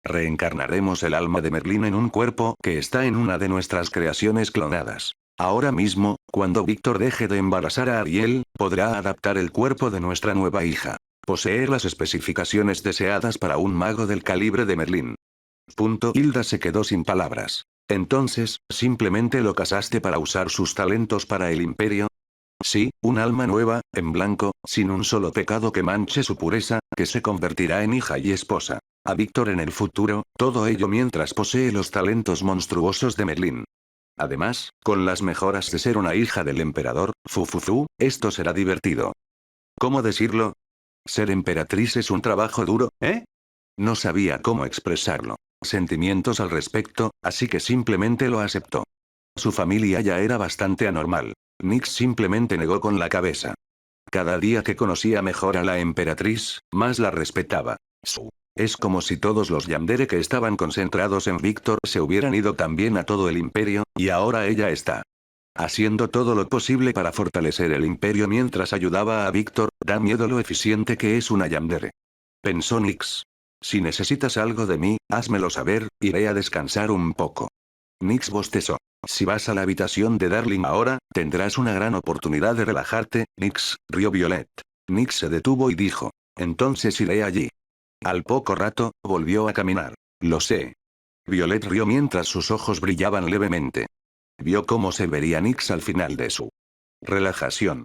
Reencarnaremos el alma de Merlín en un cuerpo que está en una de nuestras creaciones clonadas. Ahora mismo, cuando Víctor deje de embarazar a Ariel, podrá adaptar el cuerpo de nuestra nueva hija. Poseer las especificaciones deseadas para un mago del calibre de Merlín. Hilda se quedó sin palabras. Entonces, ¿simplemente lo casaste para usar sus talentos para el imperio? Sí, un alma nueva, en blanco, sin un solo pecado que manche su pureza, que se convertirá en hija y esposa. A Víctor en el futuro, todo ello mientras posee los talentos monstruosos de Merlín. Además, con las mejoras de ser una hija del emperador, Fufufu, esto será divertido. ¿Cómo decirlo? Ser emperatriz es un trabajo duro, ¿eh? No sabía cómo expresarlo. Sentimientos al respecto, así que simplemente lo aceptó. Su familia ya era bastante anormal. Nix simplemente negó con la cabeza. Cada día que conocía mejor a la emperatriz, más la respetaba. Es como si todos los yandere que estaban concentrados en Víctor se hubieran ido también a todo el imperio, y ahora ella está haciendo todo lo posible para fortalecer el imperio mientras ayudaba a Víctor. Da miedo lo eficiente que es una yandere. Pensó Nix. Si necesitas algo de mí, házmelo saber, iré a descansar un poco. Nix bostezó. Si vas a la habitación de Darling ahora, tendrás una gran oportunidad de relajarte, Nix, rió Violet. Nix se detuvo y dijo. Entonces iré allí. Al poco rato, volvió a caminar. Lo sé. Violet rió mientras sus ojos brillaban levemente. Vio cómo se vería Nix al final de su relajación.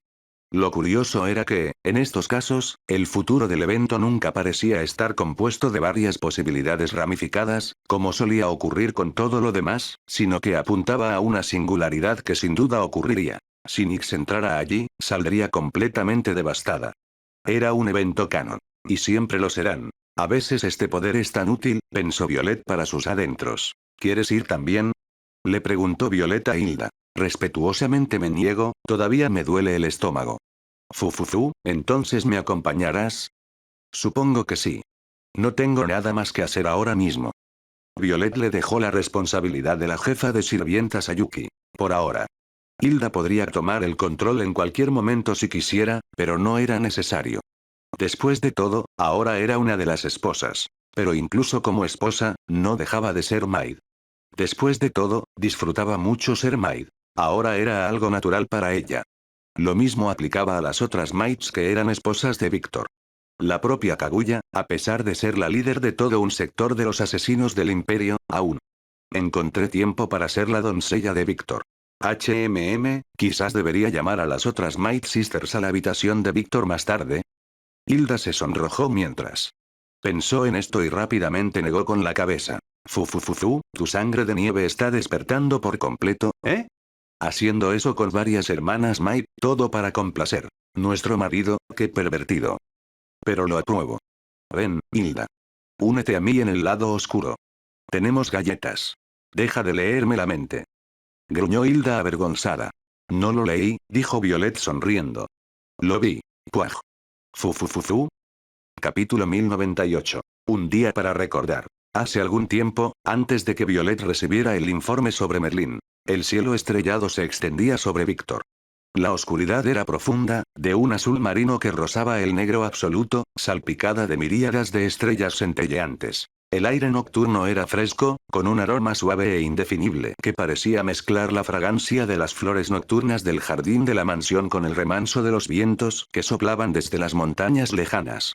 Lo curioso era que, en estos casos, el futuro del evento nunca parecía estar compuesto de varias posibilidades ramificadas, como solía ocurrir con todo lo demás, sino que apuntaba a una singularidad que sin duda ocurriría. Si Nix entrara allí, saldría completamente devastada. Era un evento canon. Y siempre lo serán. A veces este poder es tan útil, pensó Violet para sus adentros. ¿Quieres ir también? Le preguntó Violet a Hilda. Respetuosamente me niego, todavía me duele el estómago. Fufufu, ¿entonces me acompañarás? Supongo que sí. No tengo nada más que hacer ahora mismo. Violet le dejó la responsabilidad de la jefa de sirvientas a Yuki. Por ahora. Hilda podría tomar el control en cualquier momento si quisiera, pero no era necesario. Después de todo, ahora era una de las esposas. Pero incluso como esposa, no dejaba de ser maid. Después de todo, disfrutaba mucho ser maid. Ahora era algo natural para ella. Lo mismo aplicaba a las otras maids que eran esposas de Víctor. La propia Kaguya, a pesar de ser la líder de todo un sector de los asesinos del imperio, aún encontré tiempo para ser la doncella de Víctor. Quizás debería llamar a las otras Might Sisters a la habitación de Víctor más tarde. Hilda se sonrojó mientras pensó en esto y rápidamente negó con la cabeza. Fufufufu, tu sangre de nieve está despertando por completo, ¿eh? Haciendo eso con varias hermanas Might, todo para complacer. Nuestro marido, qué pervertido. Pero lo apruebo. Ven, Hilda. Únete a mí en el lado oscuro. Tenemos galletas. Deja de leerme la mente. Gruñó Hilda avergonzada. No lo leí, dijo Violet sonriendo. Lo vi. Puaj. Fufufufu. Capítulo 1098. Un día para recordar. Hace algún tiempo, antes de que Violet recibiera el informe sobre Merlín, el cielo estrellado se extendía sobre Víctor. La oscuridad era profunda, de un azul marino que rozaba el negro absoluto, salpicada de miríadas de estrellas centelleantes. El aire nocturno era fresco, con un aroma suave e indefinible que parecía mezclar la fragancia de las flores nocturnas del jardín de la mansión con el remanso de los vientos que soplaban desde las montañas lejanas.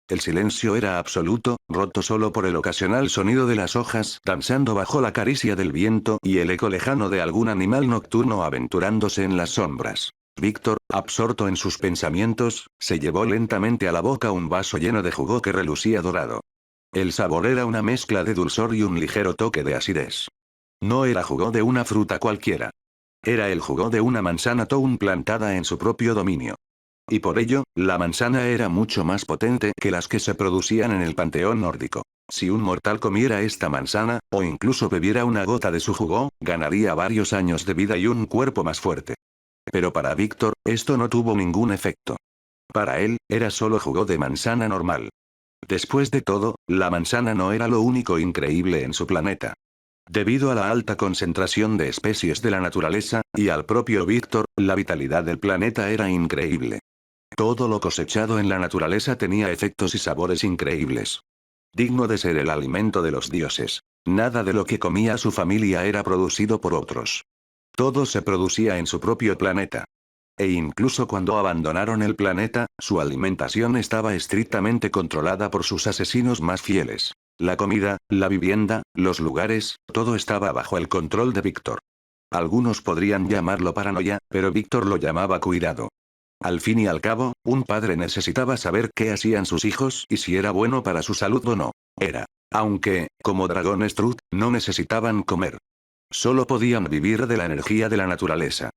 El silencio era absoluto, roto solo por el ocasional sonido de las hojas danzando bajo la caricia del viento y el eco lejano de algún animal nocturno aventurándose en las sombras. Víctor, absorto en sus pensamientos, se llevó lentamente a la boca un vaso lleno de jugo que relucía dorado. El sabor era una mezcla de dulzor y un ligero toque de acidez. No era jugo de una fruta cualquiera. Era el jugo de una manzana Town plantada en su propio dominio. Y por ello, la manzana era mucho más potente que las que se producían en el panteón nórdico. Si un mortal comiera esta manzana, o incluso bebiera una gota de su jugo, ganaría varios años de vida y un cuerpo más fuerte. Pero para Víctor, esto no tuvo ningún efecto. Para él, era solo jugo de manzana normal. Después de todo, la manzana no era lo único increíble en su planeta. Debido a la alta concentración de especies de la naturaleza, y al propio Víctor, la vitalidad del planeta era increíble. Todo lo cosechado en la naturaleza tenía efectos y sabores increíbles. Digno de ser el alimento de los dioses. Nada de lo que comía su familia era producido por otros. Todo se producía en su propio planeta. E incluso cuando abandonaron el planeta, su alimentación estaba estrictamente controlada por sus asesinos más fieles. La comida, la vivienda, los lugares, todo estaba bajo el control de Víctor. Algunos podrían llamarlo paranoia, pero Víctor lo llamaba cuidado. Al fin y al cabo, un padre necesitaba saber qué hacían sus hijos y si era bueno para su salud o no. Era. Aunque, como dragones Truth, no necesitaban comer. Solo podían vivir de la energía de la naturaleza.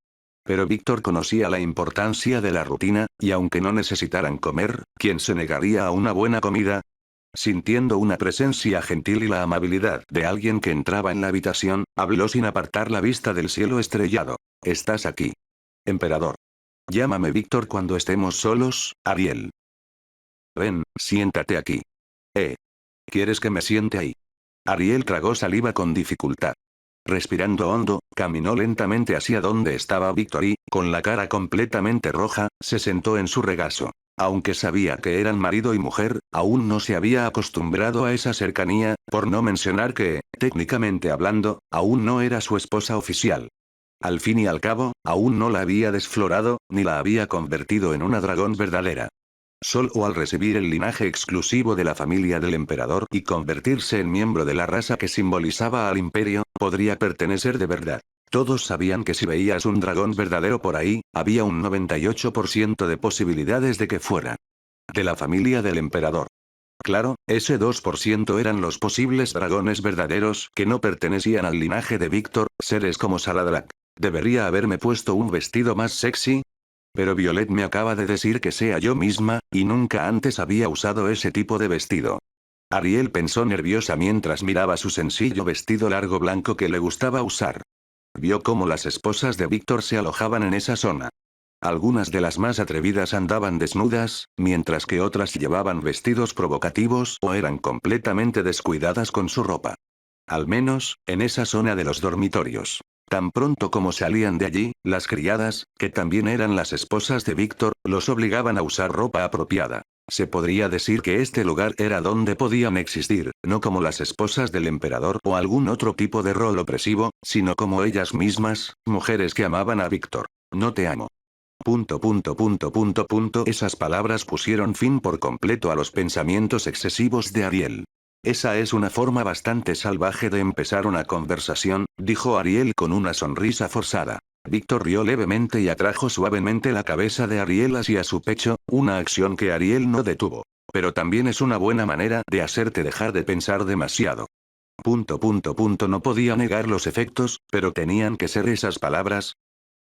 Pero Víctor conocía la importancia de la rutina, y aunque no necesitaran comer, ¿quién se negaría a una buena comida? Sintiendo una presencia gentil y la amabilidad de alguien que entraba en la habitación, habló sin apartar la vista del cielo estrellado. ¿Estás aquí? Emperador. Llámame Víctor cuando estemos solos, Ariel. Ven, siéntate aquí. ¿Quieres que me siente ahí? Ariel tragó saliva con dificultad. Respirando hondo, caminó lentamente hacia donde estaba Víctor y, con la cara completamente roja, se sentó en su regazo. Aunque sabía que eran marido y mujer, aún no se había acostumbrado a esa cercanía, por no mencionar que, técnicamente hablando, aún no era su esposa oficial. Al fin y al cabo, aún no la había desflorado, ni la había convertido en una dragón verdadera. Solo al recibir el linaje exclusivo de la familia del emperador y convertirse en miembro de la raza que simbolizaba al imperio, podría pertenecer de verdad. Todos sabían que si veías un dragón verdadero por ahí, había un 98% de posibilidades de que fuera de la familia del emperador. Claro, ese 2% eran los posibles dragones verdaderos que no pertenecían al linaje de Víctor, seres como Saladrak. ¿Debería haberme puesto un vestido más sexy? Pero Violet me acaba de decir que sea yo misma, y nunca antes había usado ese tipo de vestido. Ariel pensó nerviosa mientras miraba su sencillo vestido largo blanco que le gustaba usar. Vio cómo las esposas de Víctor se alojaban en esa zona. Algunas de las más atrevidas andaban desnudas, mientras que otras llevaban vestidos provocativos o eran completamente descuidadas con su ropa. Al menos, en esa zona de los dormitorios. Tan pronto como salían de allí, las criadas, que también eran las esposas de Víctor, los obligaban a usar ropa apropiada. Se podría decir que este lugar era donde podían existir, no como las esposas del emperador o algún otro tipo de rol opresivo, sino como ellas mismas, mujeres que amaban a Víctor. No te amo. Esas palabras pusieron fin por completo a los pensamientos excesivos de Ariel. Esa es una forma bastante salvaje de empezar una conversación, dijo Ariel con una sonrisa forzada. Víctor rió levemente y atrajo suavemente la cabeza de Ariel hacia su pecho, una acción que Ariel no detuvo. Pero también es una buena manera de hacerte dejar de pensar demasiado. No podía negar los efectos, pero tenían que ser esas palabras.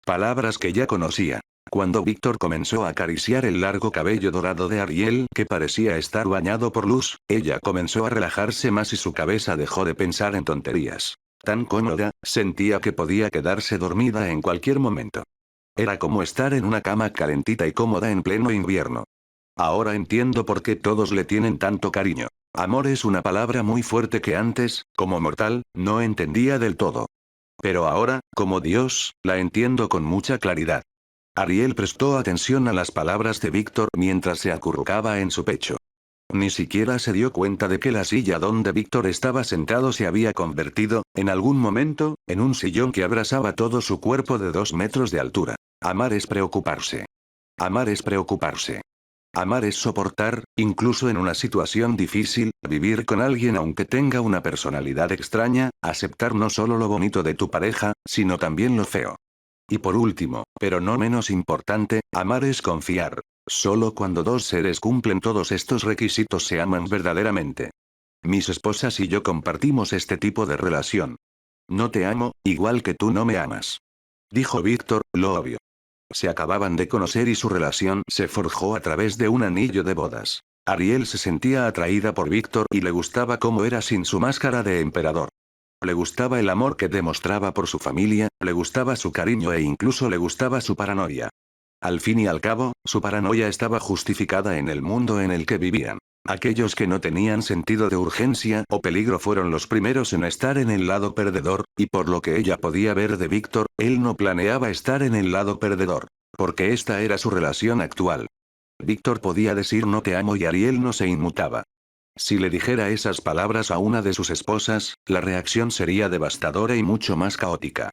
Palabras que ya conocía. Cuando Víctor comenzó a acariciar el largo cabello dorado de Ariel, que parecía estar bañado por luz, ella comenzó a relajarse más y su cabeza dejó de pensar en tonterías. Tan cómoda, sentía que podía quedarse dormida en cualquier momento. Era como estar en una cama calentita y cómoda en pleno invierno. Ahora entiendo por qué todos le tienen tanto cariño. Amor es una palabra muy fuerte que antes, como mortal, no entendía del todo. Pero ahora, como Dios, la entiendo con mucha claridad. Ariel prestó atención a las palabras de Víctor mientras se acurrucaba en su pecho. Ni siquiera se dio cuenta de que la silla donde Víctor estaba sentado se había convertido, en algún momento, en un sillón que abrazaba todo su cuerpo de 2 metros de altura. Amar es preocuparse. Amar es preocuparse. Amar es soportar, incluso en una situación difícil, vivir con alguien aunque tenga una personalidad extraña, aceptar no solo lo bonito de tu pareja, sino también lo feo. Y por último, pero no menos importante, amar es confiar. Solo cuando dos seres cumplen todos estos requisitos se aman verdaderamente. Mis esposas y yo compartimos este tipo de relación. No te amo, igual que tú no me amas. Dijo Víctor, lo obvio. Se acababan de conocer y su relación se forjó a través de un anillo de bodas. Ariel se sentía atraída por Víctor y le gustaba cómo era sin su máscara de emperador. Le gustaba el amor que demostraba por su familia, le gustaba su cariño e incluso le gustaba su paranoia. Al fin y al cabo, su paranoia estaba justificada en el mundo en el que vivían. Aquellos que no tenían sentido de urgencia o peligro fueron los primeros en estar en el lado perdedor, y por lo que ella podía ver de Víctor, él no planeaba estar en el lado perdedor. Porque esta era su relación actual. Víctor podía decir no te amo y Ariel no se inmutaba. Si le dijera esas palabras a una de sus esposas, la reacción sería devastadora y mucho más caótica.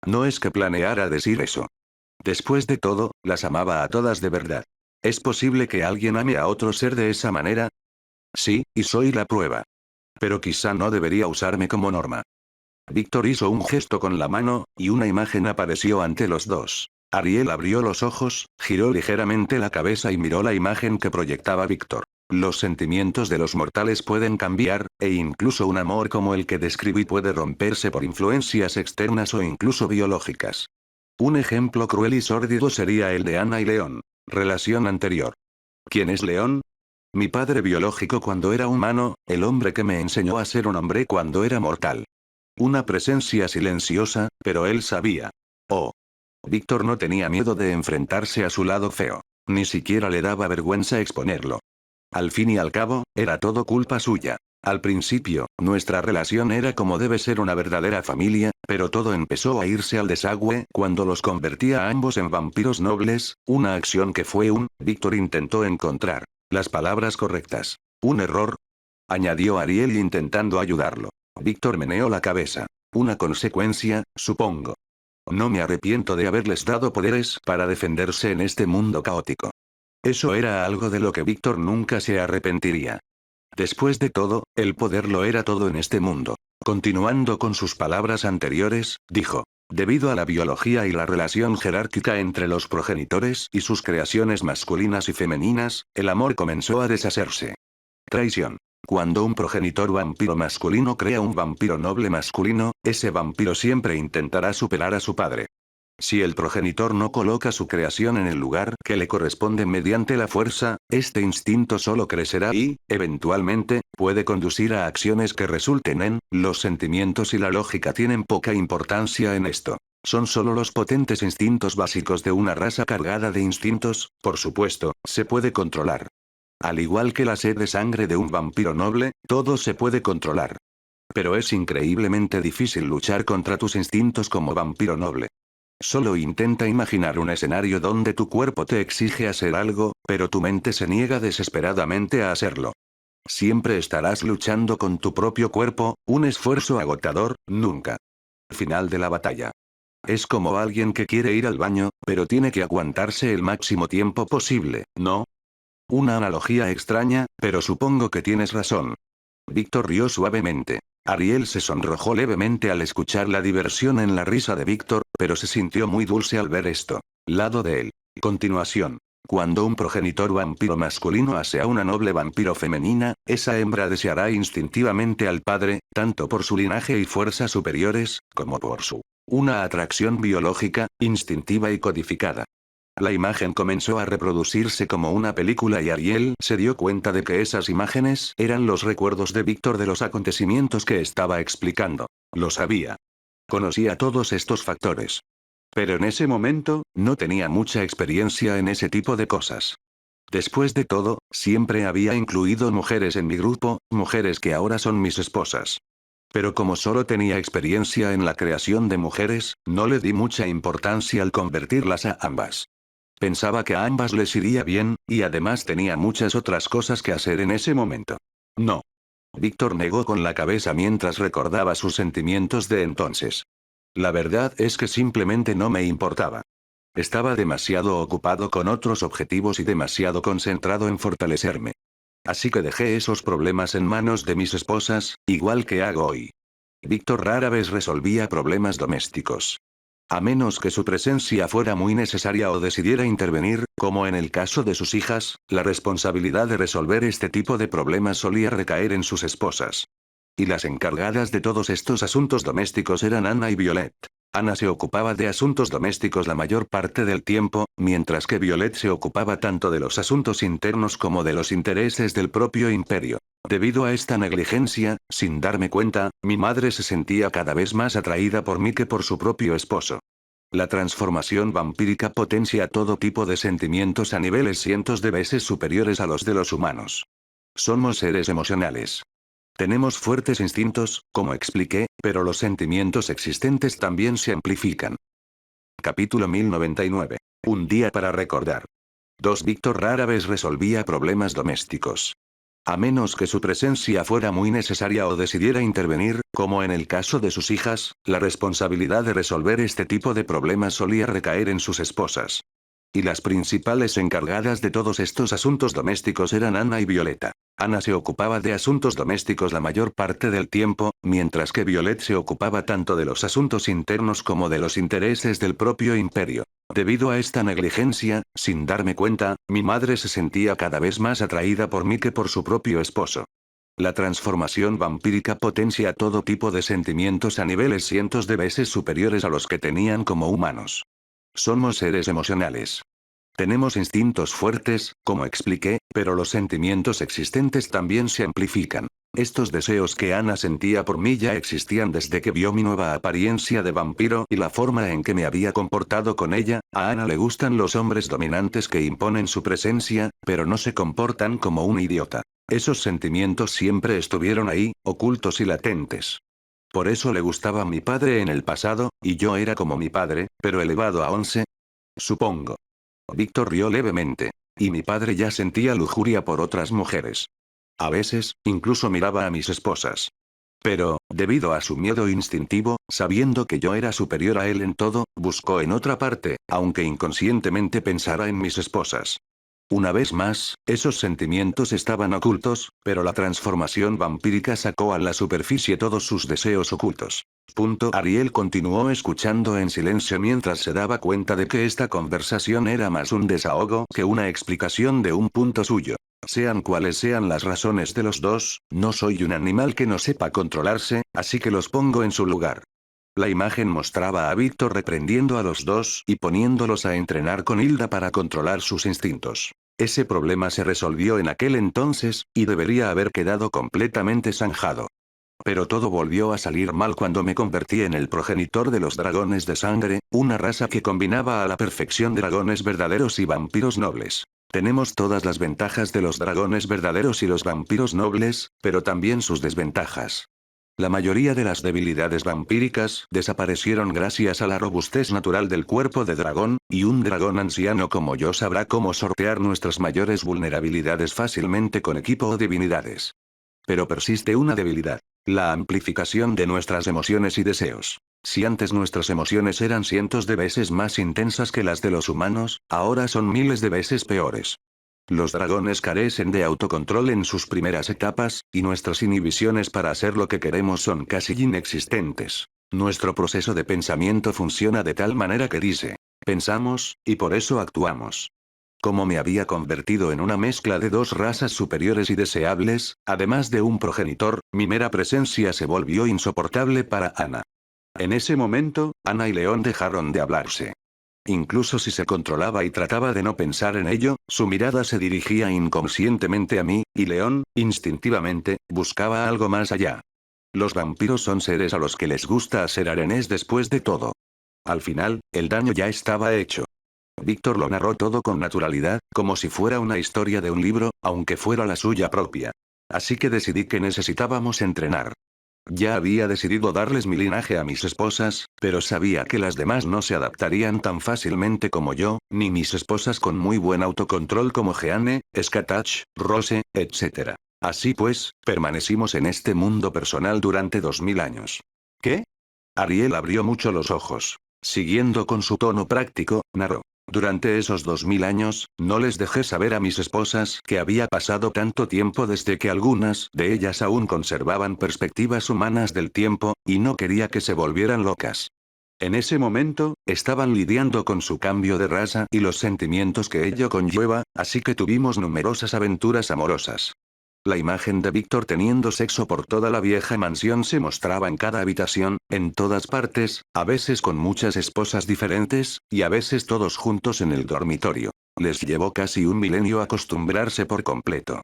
No es que planeara decir eso. Después de todo, las amaba a todas de verdad. ¿Es posible que alguien ame a otro ser de esa manera? Sí, y soy la prueba. Pero quizá no debería usarme como norma. Víctor hizo un gesto con la mano, y una imagen apareció ante los dos. Ariel abrió los ojos, giró ligeramente la cabeza y miró la imagen que proyectaba Víctor. Los sentimientos de los mortales pueden cambiar, e incluso un amor como el que describí puede romperse por influencias externas o incluso biológicas. Un ejemplo cruel y sórdido sería el de Ana y León. Relación anterior. ¿Quién es León? Mi padre biológico cuando era humano, el hombre que me enseñó a ser un hombre cuando era mortal. Una presencia silenciosa, pero él sabía. Oh. Víctor no tenía miedo de enfrentarse a su lado feo. Ni siquiera le daba vergüenza exponerlo. Al fin y al cabo, era todo culpa suya. Al principio, nuestra relación era como debe ser una verdadera familia, pero todo empezó a irse al desagüe cuando los convertía a ambos en vampiros nobles, una acción que fue Víctor intentó encontrar las palabras correctas. ¿Un error? Añadió Ariel intentando ayudarlo. Víctor meneó la cabeza. Una consecuencia, supongo. No me arrepiento de haberles dado poderes para defenderse en este mundo caótico. Eso era algo de lo que Víctor nunca se arrepentiría. Después de todo, el poder lo era todo en este mundo. Continuando con sus palabras anteriores, dijo, debido a la biología y la relación jerárquica entre los progenitores y sus creaciones masculinas y femeninas, el amor comenzó a deshacerse. Traición. Cuando un progenitor vampiro masculino crea un vampiro noble masculino, ese vampiro siempre intentará superar a su padre. Si el progenitor no coloca su creación en el lugar que le corresponde mediante la fuerza, este instinto solo crecerá y, eventualmente, puede conducir a acciones que resulten en, los sentimientos y la lógica tienen poca importancia en esto. Son solo los potentes instintos básicos de una raza cargada de instintos, por supuesto, se puede controlar. Al igual que la sed de sangre de un vampiro noble, todo se puede controlar. Pero es increíblemente difícil luchar contra tus instintos como vampiro noble. Solo intenta imaginar un escenario donde tu cuerpo te exige hacer algo, pero tu mente se niega desesperadamente a hacerlo. Siempre estarás luchando con tu propio cuerpo, un esfuerzo agotador, nunca. Final de la batalla. Es como alguien que quiere ir al baño, pero tiene que aguantarse el máximo tiempo posible, ¿no? Una analogía extraña, pero supongo que tienes razón. Víctor rió suavemente. Ariel se sonrojó levemente al escuchar la diversión en la risa de Víctor, pero se sintió muy dulce al ver esto. Lado de él. Continuación. Cuando un progenitor vampiro masculino ase a una noble vampiro femenina, esa hembra deseará instintivamente al padre, tanto por su linaje y fuerzas superiores, como por una atracción biológica, instintiva y codificada. La imagen comenzó a reproducirse como una película y Ariel se dio cuenta de que esas imágenes eran los recuerdos de Víctor de los acontecimientos que estaba explicando. Lo sabía. Conocía todos estos factores. Pero en ese momento, no tenía mucha experiencia en ese tipo de cosas. Después de todo, siempre había incluido mujeres en mi grupo, mujeres que ahora son mis esposas. Pero como solo tenía experiencia en la creación de mujeres, no le di mucha importancia al convertirlas a ambas. Pensaba que a ambas les iría bien, y además tenía muchas otras cosas que hacer en ese momento. No. Víctor negó con la cabeza mientras recordaba sus sentimientos de entonces. La verdad es que simplemente no me importaba. Estaba demasiado ocupado con otros objetivos y demasiado concentrado en fortalecerme. Así que dejé esos problemas en manos de mis esposas, igual que hago hoy. Víctor rara vez resolvía problemas domésticos. A menos que su presencia fuera muy necesaria o decidiera intervenir, como en el caso de sus hijas, la responsabilidad de resolver este tipo de problemas solía recaer en sus esposas. Y las encargadas de todos estos asuntos domésticos eran Anna y Violet. Ana se ocupaba de asuntos domésticos la mayor parte del tiempo, mientras que Violet se ocupaba tanto de los asuntos internos como de los intereses del propio imperio. Debido a esta negligencia, sin darme cuenta, mi madre se sentía cada vez más atraída por mí que por su propio esposo. La transformación vampírica potencia todo tipo de sentimientos a niveles cientos de veces superiores a los de los humanos. Somos seres emocionales. Tenemos fuertes instintos, como expliqué, pero los sentimientos existentes también se amplifican. Capítulo 1099. Un día para recordar. 2. Víctor rara vez resolvía problemas domésticos. A menos que su presencia fuera muy necesaria o decidiera intervenir, como en el caso de sus hijas, la responsabilidad de resolver este tipo de problemas solía recaer en sus esposas. Y las principales encargadas de todos estos asuntos domésticos eran Ana y Violeta. Ana se ocupaba de asuntos domésticos la mayor parte del tiempo, mientras que Violet se ocupaba tanto de los asuntos internos como de los intereses del propio imperio. Debido a esta negligencia, sin darme cuenta, mi madre se sentía cada vez más atraída por mí que por su propio esposo. La transformación vampírica potencia todo tipo de sentimientos a niveles cientos de veces superiores a los que tenían como humanos. Somos seres emocionales. Tenemos instintos fuertes, como expliqué, pero los sentimientos existentes también se amplifican. Estos deseos que Ana sentía por mí ya existían desde que vio mi nueva apariencia de vampiro y la forma en que me había comportado con ella. A Ana le gustan los hombres dominantes que imponen su presencia, pero no se comportan como un idiota. Esos sentimientos siempre estuvieron ahí, ocultos y latentes. Por eso le gustaba mi padre en el pasado, y yo era como mi padre, pero elevado a 11. Supongo. Víctor rió levemente. Y mi padre ya sentía lujuria por otras mujeres. A veces, incluso miraba a mis esposas. Pero, debido a su miedo instintivo, sabiendo que yo era superior a él en todo, buscó en otra parte, aunque inconscientemente pensara en mis esposas. Una vez más, esos sentimientos estaban ocultos, pero la transformación vampírica sacó a la superficie todos sus deseos ocultos. Ariel continuó escuchando en silencio mientras se daba cuenta de que esta conversación era más un desahogo que una explicación de un punto suyo. Sean cuales sean las razones de los dos, no soy un animal que no sepa controlarse, así que los pongo en su lugar. La imagen mostraba a Víctor reprendiendo a los dos y poniéndolos a entrenar con Hilda para controlar sus instintos. Ese problema se resolvió en aquel entonces, y debería haber quedado completamente zanjado. Pero todo volvió a salir mal cuando me convertí en el progenitor de los dragones de sangre, una raza que combinaba a la perfección dragones verdaderos y vampiros nobles. Tenemos todas las ventajas de los dragones verdaderos y los vampiros nobles, pero también sus desventajas. La mayoría de las debilidades vampíricas desaparecieron gracias a la robustez natural del cuerpo de dragón, y un dragón anciano como yo sabrá cómo sortear nuestras mayores vulnerabilidades fácilmente con equipo o divinidades. Pero persiste una debilidad. La amplificación de nuestras emociones y deseos. Si antes nuestras emociones eran cientos de veces más intensas que las de los humanos, ahora son miles de veces peores. Los dragones carecen de autocontrol en sus primeras etapas, y nuestras inhibiciones para hacer lo que queremos son casi inexistentes. Nuestro proceso de pensamiento funciona de tal manera que dice, pensamos, y por eso actuamos. Como me había convertido en una mezcla de dos razas superiores y deseables, además de un progenitor, mi mera presencia se volvió insoportable para Ana. En ese momento, Ana y León dejaron de hablarse. Incluso si se controlaba y trataba de no pensar en ello, su mirada se dirigía inconscientemente a mí, y León, instintivamente, buscaba algo más allá. Los vampiros son seres a los que les gusta hacer arenés después de todo. Al final, el daño ya estaba hecho. Víctor lo narró todo con naturalidad, como si fuera una historia de un libro, aunque fuera la suya propia. Así que decidí que necesitábamos entrenar. Ya había decidido darles mi linaje a mis esposas, pero sabía que las demás no se adaptarían tan fácilmente como yo, ni mis esposas con muy buen autocontrol como Jeanne, Skatach, Rose, etc. Así pues, permanecimos en este mundo personal durante 2000 años. ¿Qué? Ariel abrió mucho los ojos. Siguiendo con su tono práctico, narró. Durante esos 2000 años, no les dejé saber a mis esposas que había pasado tanto tiempo desde que algunas de ellas aún conservaban perspectivas humanas del tiempo, y no quería que se volvieran locas. En ese momento, estaban lidiando con su cambio de raza y los sentimientos que ello conlleva, así que tuvimos numerosas aventuras amorosas. La imagen de Víctor teniendo sexo por toda la vieja mansión se mostraba en cada habitación, en todas partes, a veces con muchas esposas diferentes, y a veces todos juntos en el dormitorio. Les llevó casi un milenio acostumbrarse por completo.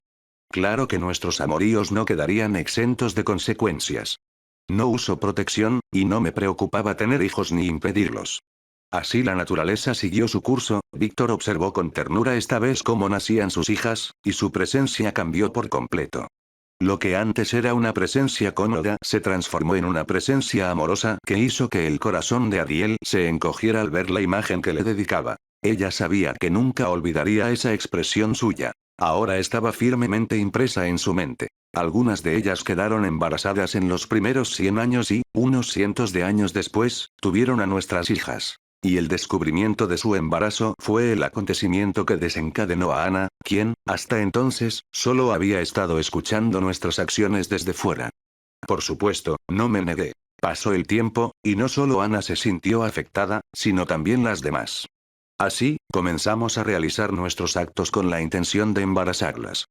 Claro que nuestros amoríos no quedarían exentos de consecuencias. No uso protección, y no me preocupaba tener hijos ni impedirlos. Así la naturaleza siguió su curso. Víctor observó con ternura esta vez cómo nacían sus hijas, y su presencia cambió por completo. Lo que antes era una presencia cómoda se transformó en una presencia amorosa que hizo que el corazón de Ariel se encogiera al ver la imagen que le dedicaba. Ella sabía que nunca olvidaría esa expresión suya. Ahora estaba firmemente impresa en su mente. Algunas de ellas quedaron embarazadas en los primeros 100 años y, unos cientos de años después, tuvieron a nuestras hijas. Y el descubrimiento de su embarazo fue el acontecimiento que desencadenó a Ana, quien, hasta entonces, solo había estado escuchando nuestras acciones desde fuera. Por supuesto, no me negué. Pasó el tiempo, y no solo Ana se sintió afectada, sino también las demás. Así, comenzamos a realizar nuestros actos con la intención de embarazarlas.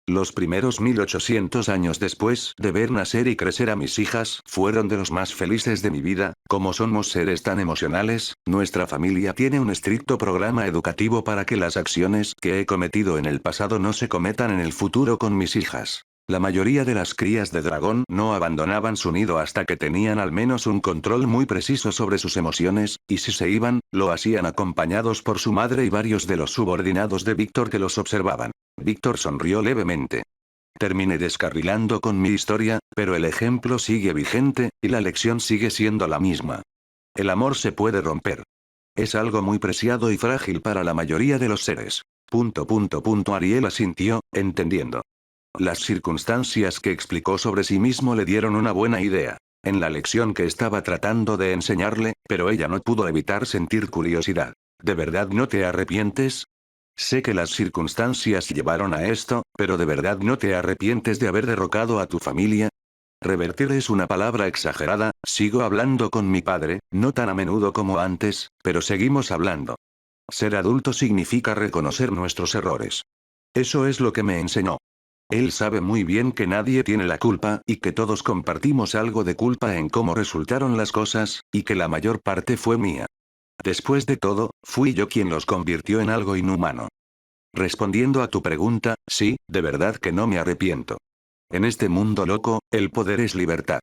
Los primeros 1800 años después de ver nacer y crecer a mis hijas fueron de los más felices de mi vida. Como somos seres tan emocionales, nuestra familia tiene un estricto programa educativo para que las acciones que he cometido en el pasado no se cometan en el futuro con mis hijas. La mayoría de las crías de dragón no abandonaban su nido hasta que tenían al menos un control muy preciso sobre sus emociones, y si se iban, lo hacían acompañados por su madre y varios de los subordinados de Víctor que los observaban. Víctor sonrió levemente. Terminé descarrilando con mi historia, pero el ejemplo sigue vigente, y la lección sigue siendo la misma. El amor se puede romper. Es algo muy preciado y frágil para la mayoría de los seres. Ariel asintió, entendiendo. Las circunstancias que explicó sobre sí mismo le dieron una buena idea. En la lección que estaba tratando de enseñarle, pero ella no pudo evitar sentir curiosidad. ¿De verdad no te arrepientes? Sé que las circunstancias llevaron a esto, pero ¿de verdad no te arrepientes de haber derrocado a tu familia? Revertir es una palabra exagerada. Sigo hablando con mi padre, no tan a menudo como antes, pero seguimos hablando. Ser adulto significa reconocer nuestros errores. Eso es lo que me enseñó. Él sabe muy bien que nadie tiene la culpa, y que todos compartimos algo de culpa en cómo resultaron las cosas, y que la mayor parte fue mía. Después de todo, fui yo quien los convirtió en algo inhumano. Respondiendo a tu pregunta, sí, de verdad que no me arrepiento. En este mundo loco, el poder es libertad.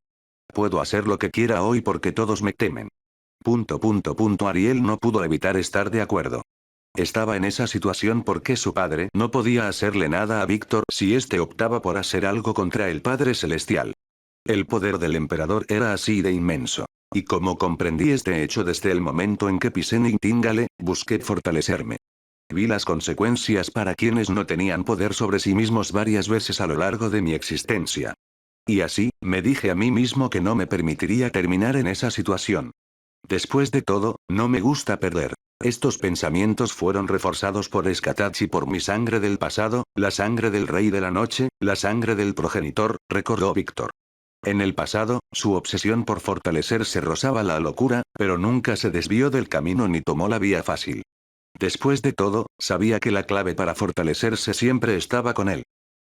Puedo hacer lo que quiera hoy porque todos me temen. Ariel no pudo evitar estar de acuerdo. Estaba en esa situación porque su padre no podía hacerle nada a Víctor si éste optaba por hacer algo contra el Padre Celestial. El poder del emperador era así de inmenso. Y como comprendí este hecho desde el momento en que pisé Nightingale, busqué fortalecerme. Vi las consecuencias para quienes no tenían poder sobre sí mismos varias veces a lo largo de mi existencia. Y así, me dije a mí mismo que no me permitiría terminar en esa situación. Después de todo, no me gusta perder. Estos pensamientos fueron reforzados por Escatach y por mi sangre del pasado, la sangre del Rey de la Noche, la sangre del progenitor, recordó Víctor. En el pasado, su obsesión por fortalecerse rozaba la locura, pero nunca se desvió del camino ni tomó la vía fácil. Después de todo, sabía que la clave para fortalecerse siempre estaba con él.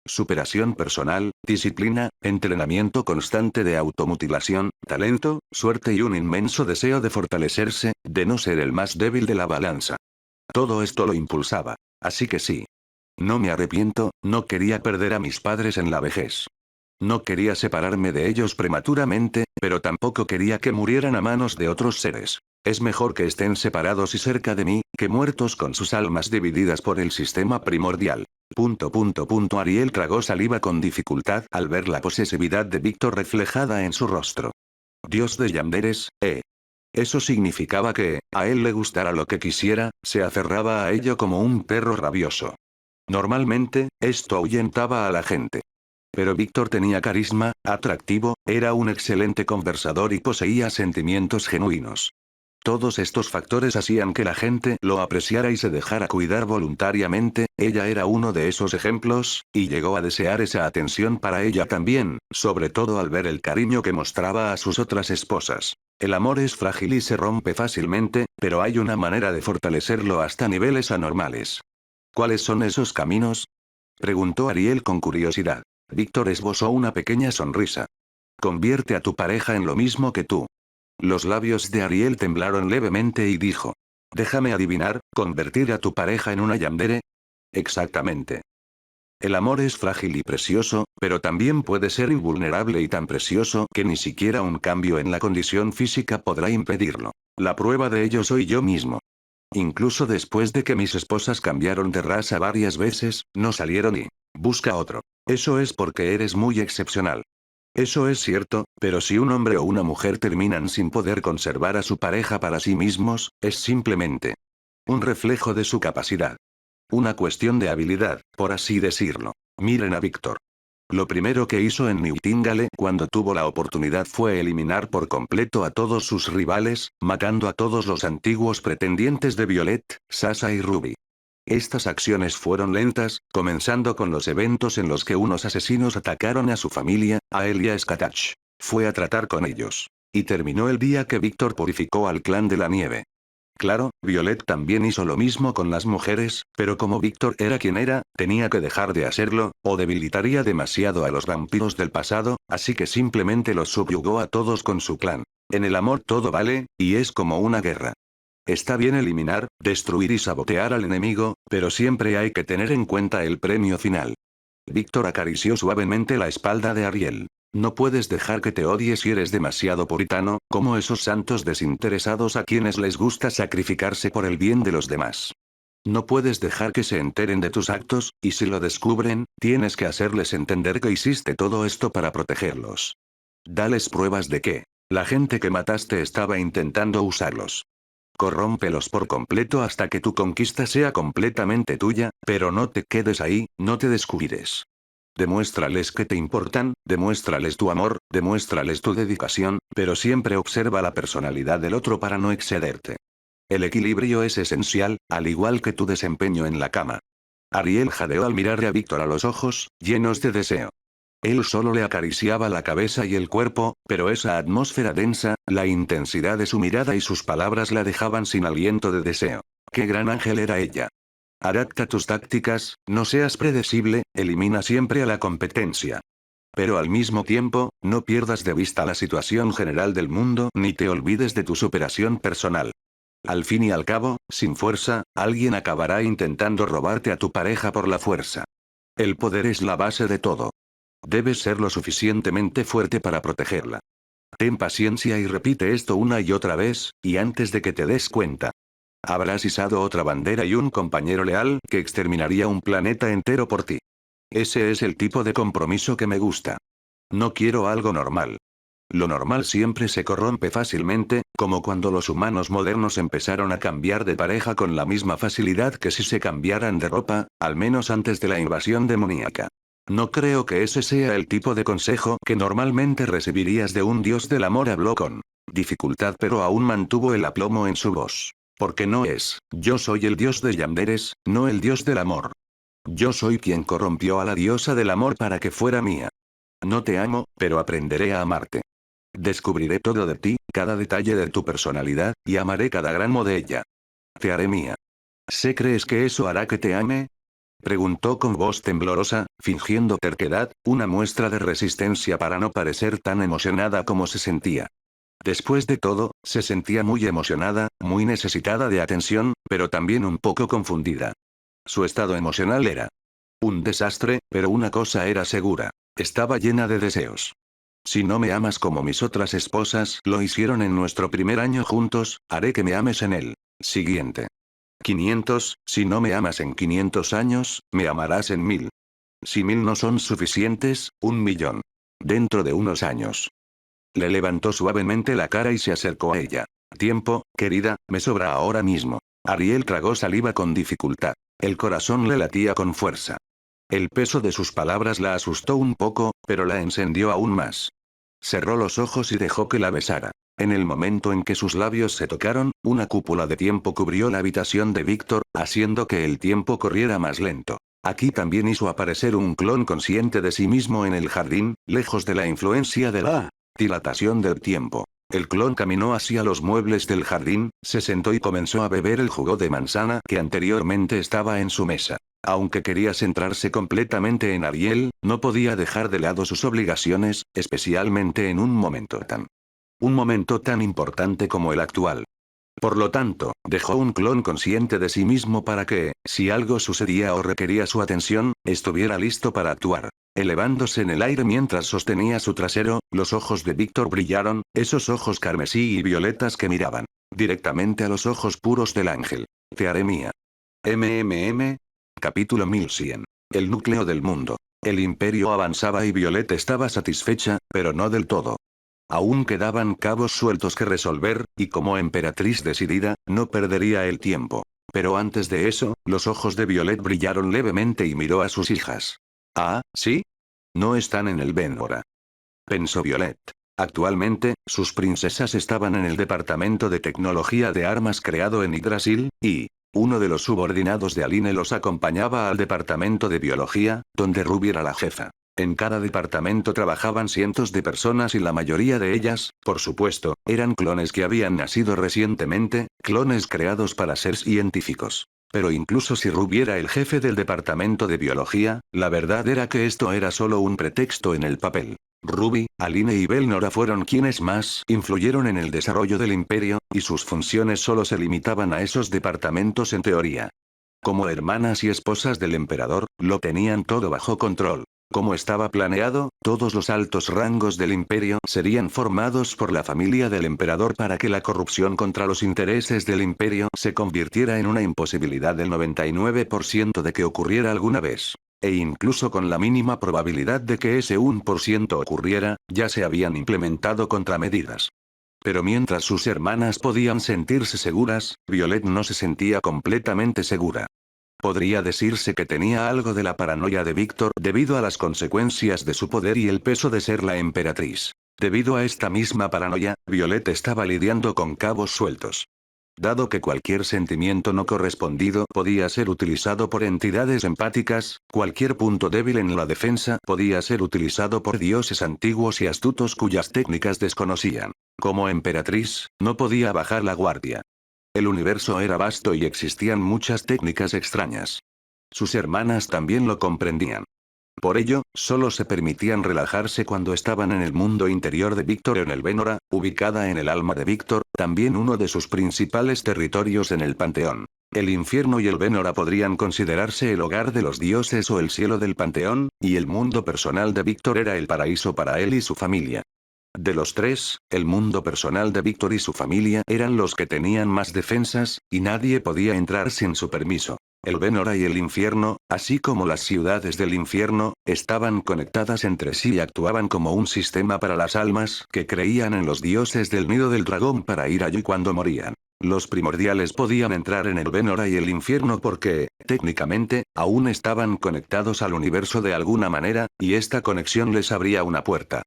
Superación personal, disciplina, entrenamiento constante de automutilación, talento, suerte y un inmenso deseo de fortalecerse, de no ser el más débil de la balanza. Todo esto lo impulsaba. Así que sí. No me arrepiento, no quería perder a mis padres en la vejez. No quería separarme de ellos prematuramente, pero tampoco quería que murieran a manos de otros seres. Es mejor que estén separados y cerca de mí, que muertos con sus almas divididas por el sistema primordial. Ariel tragó saliva con dificultad al ver la posesividad de Víctor reflejada en su rostro. Dios de Yanderes, Eso significaba que, a él le gustara lo que quisiera, se aferraba a ello como un perro rabioso. Normalmente, esto ahuyentaba a la gente. Pero Víctor tenía carisma, atractivo, era un excelente conversador y poseía sentimientos genuinos. Todos estos factores hacían que la gente lo apreciara y se dejara cuidar voluntariamente. Ella era uno de esos ejemplos, y llegó a desear esa atención para ella también, sobre todo al ver el cariño que mostraba a sus otras esposas. El amor es frágil y se rompe fácilmente, pero hay una manera de fortalecerlo hasta niveles anormales. ¿Cuáles son esos caminos? Preguntó Ariel con curiosidad. Víctor esbozó una pequeña sonrisa. Convierte a tu pareja en lo mismo que tú. Los labios de Ariel temblaron levemente y dijo. Déjame adivinar, ¿convertir a tu pareja en una yandere? Exactamente. El amor es frágil y precioso, pero también puede ser invulnerable y tan precioso que ni siquiera un cambio en la condición física podrá impedirlo. La prueba de ello soy yo mismo. Incluso después de que mis esposas cambiaron de raza varias veces, no salieron y busca otro. Eso es porque eres muy excepcional. Eso es cierto, pero si un hombre o una mujer terminan sin poder conservar a su pareja para sí mismos, es simplemente un reflejo de su capacidad. Una cuestión de habilidad, por así decirlo. Miren a Víctor. Lo primero que hizo en Nightingale cuando tuvo la oportunidad fue eliminar por completo a todos sus rivales, matando a todos los antiguos pretendientes de Violet, Sasha y Ruby. Estas acciones fueron lentas, comenzando con los eventos en los que unos asesinos atacaron a su familia, a él y a Skatach. Fue a tratar con ellos. Y terminó el día que Víctor purificó al clan de la nieve. Claro, Violet también hizo lo mismo con las mujeres, pero como Víctor era quien era, tenía que dejar de hacerlo, o debilitaría demasiado a los vampiros del pasado, así que simplemente los subyugó a todos con su clan. En el amor todo vale, y es como una guerra. Está bien eliminar, destruir y sabotear al enemigo, pero siempre hay que tener en cuenta el premio final. Víctor acarició suavemente la espalda de Ariel. No puedes dejar que te odie si eres demasiado puritano, como esos santos desinteresados a quienes les gusta sacrificarse por el bien de los demás. No puedes dejar que se enteren de tus actos, y si lo descubren, tienes que hacerles entender que hiciste todo esto para protegerlos. Dales pruebas de que la gente que mataste estaba intentando usarlos. Corrómpelos por completo hasta que tu conquista sea completamente tuya, pero no te quedes ahí, no te descuides. Demuéstrales que te importan, demuéstrales tu amor, demuéstrales tu dedicación, pero siempre observa la personalidad del otro para no excederte. El equilibrio es esencial, al igual que tu desempeño en la cama. Ariel jadeó al mirarle a Víctor a los ojos, llenos de deseo. Él solo le acariciaba la cabeza y el cuerpo, pero esa atmósfera densa, la intensidad de su mirada y sus palabras la dejaban sin aliento de deseo. ¡Qué gran ángel era ella! Adapta tus tácticas, no seas predecible, elimina siempre a la competencia. Pero al mismo tiempo, no pierdas de vista la situación general del mundo ni te olvides de tu superación personal. Al fin y al cabo, sin fuerza, alguien acabará intentando robarte a tu pareja por la fuerza. El poder es la base de todo. Debes ser lo suficientemente fuerte para protegerla. Ten paciencia y repite esto una y otra vez, y antes de que te des cuenta, habrás izado otra bandera y un compañero leal que exterminaría un planeta entero por ti. Ese es el tipo de compromiso que me gusta. No quiero algo normal. Lo normal siempre se corrompe fácilmente, como cuando los humanos modernos empezaron a cambiar de pareja con la misma facilidad que si se cambiaran de ropa, al menos antes de la invasión demoníaca. No creo que ese sea el tipo de consejo que normalmente recibirías de un dios del amor, habló con dificultad, pero aún mantuvo el aplomo en su voz. Porque no es, yo soy el dios de Yanderes, no el dios del amor. Yo soy quien corrompió a la diosa del amor para que fuera mía. No te amo, pero aprenderé a amarte. Descubriré todo de ti, cada detalle de tu personalidad, y amaré cada gramo de ella. Te haré mía. ¿Crees que eso hará que te ame? Preguntó con voz temblorosa, fingiendo terquedad, una muestra de resistencia para no parecer tan emocionada como se sentía. Después de todo, se sentía muy emocionada, muy necesitada de atención, pero también un poco confundida. Su estado emocional era un desastre, pero una cosa era segura. Estaba llena de deseos. Si no me amas como mis otras esposas lo hicieron en nuestro primer año juntos, haré que me ames en el siguiente. 500, si no me amas en 500 años, me amarás en 1000. Si 1000 no son suficientes, 1.000.000. Dentro de unos años. Le levantó suavemente la cara y se acercó a ella. Tiempo, querida, me sobra ahora mismo. Ariel tragó saliva con dificultad. El corazón le latía con fuerza. El peso de sus palabras la asustó un poco, pero la encendió aún más. Cerró los ojos y dejó que la besara. En el momento en que sus labios se tocaron, una cúpula de tiempo cubrió la habitación de Víctor, haciendo que el tiempo corriera más lento. Aquí también hizo aparecer un clon consciente de sí mismo en el jardín, lejos de la influencia de la dilatación del tiempo. El clon caminó hacia los muebles del jardín, se sentó y comenzó a beber el jugo de manzana que anteriormente estaba en su mesa. Aunque quería centrarse completamente en Ariel, no podía dejar de lado sus obligaciones, especialmente en un momento tan importante como el actual. Por lo tanto, dejó un clon consciente de sí mismo para que, si algo sucedía o requería su atención, estuviera listo para actuar. Elevándose en el aire mientras sostenía su trasero, los ojos de Víctor brillaron, esos ojos carmesí y violetas que miraban directamente a los ojos puros del ángel. Te haré mía. Capítulo 1100. El núcleo del mundo. El imperio avanzaba y Violet estaba satisfecha, pero no del todo. Aún quedaban cabos sueltos que resolver, y como emperatriz decidida, no perdería el tiempo. Pero antes de eso, los ojos de Violet brillaron levemente y miró a sus hijas. Ah, ¿sí? No están en el Benora, pensó Violet. Actualmente, sus princesas estaban en el departamento de tecnología de armas creado en Yggdrasil, y uno de los subordinados de Aline los acompañaba al departamento de biología, donde Ruby era la jefa. En cada departamento trabajaban cientos de personas y la mayoría de ellas, por supuesto, eran clones que habían nacido recientemente, clones creados para ser científicos. Pero incluso si Ruby era el jefe del departamento de biología, la verdad era que esto era solo un pretexto en el papel. Ruby, Aline y Belnora fueron quienes más influyeron en el desarrollo del imperio, y sus funciones solo se limitaban a esos departamentos en teoría. Como hermanas y esposas del emperador, lo tenían todo bajo control. Como estaba planeado, todos los altos rangos del imperio serían formados por la familia del emperador para que la corrupción contra los intereses del imperio se convirtiera en una imposibilidad del 99% de que ocurriera alguna vez. E incluso con la mínima probabilidad de que ese 1% ocurriera, ya se habían implementado contramedidas. Pero mientras sus hermanas podían sentirse seguras, Violet no se sentía completamente segura. Podría decirse que tenía algo de la paranoia de Víctor debido a las consecuencias de su poder y el peso de ser la emperatriz. Debido a esta misma paranoia, Violet estaba lidiando con cabos sueltos. Dado que cualquier sentimiento no correspondido podía ser utilizado por entidades empáticas, cualquier punto débil en la defensa podía ser utilizado por dioses antiguos y astutos cuyas técnicas desconocían. Como emperatriz, no podía bajar la guardia. El universo era vasto y existían muchas técnicas extrañas. Sus hermanas también lo comprendían. Por ello, solo se permitían relajarse cuando estaban en el mundo interior de Víctor en el Benora, ubicada en el alma de Víctor, también uno de sus principales territorios en el panteón. El infierno y el Benora podrían considerarse el hogar de los dioses o el cielo del panteón, y el mundo personal de Víctor era el paraíso para él y su familia. De los tres, el mundo personal de Víctor y su familia eran los que tenían más defensas, y nadie podía entrar sin su permiso. El Benora y el infierno, así como las ciudades del infierno, estaban conectadas entre sí y actuaban como un sistema para las almas que creían en los dioses del nido del dragón para ir allí cuando morían. Los primordiales podían entrar en el Benora y el infierno porque, técnicamente, aún estaban conectados al universo de alguna manera, y esta conexión les abría una puerta.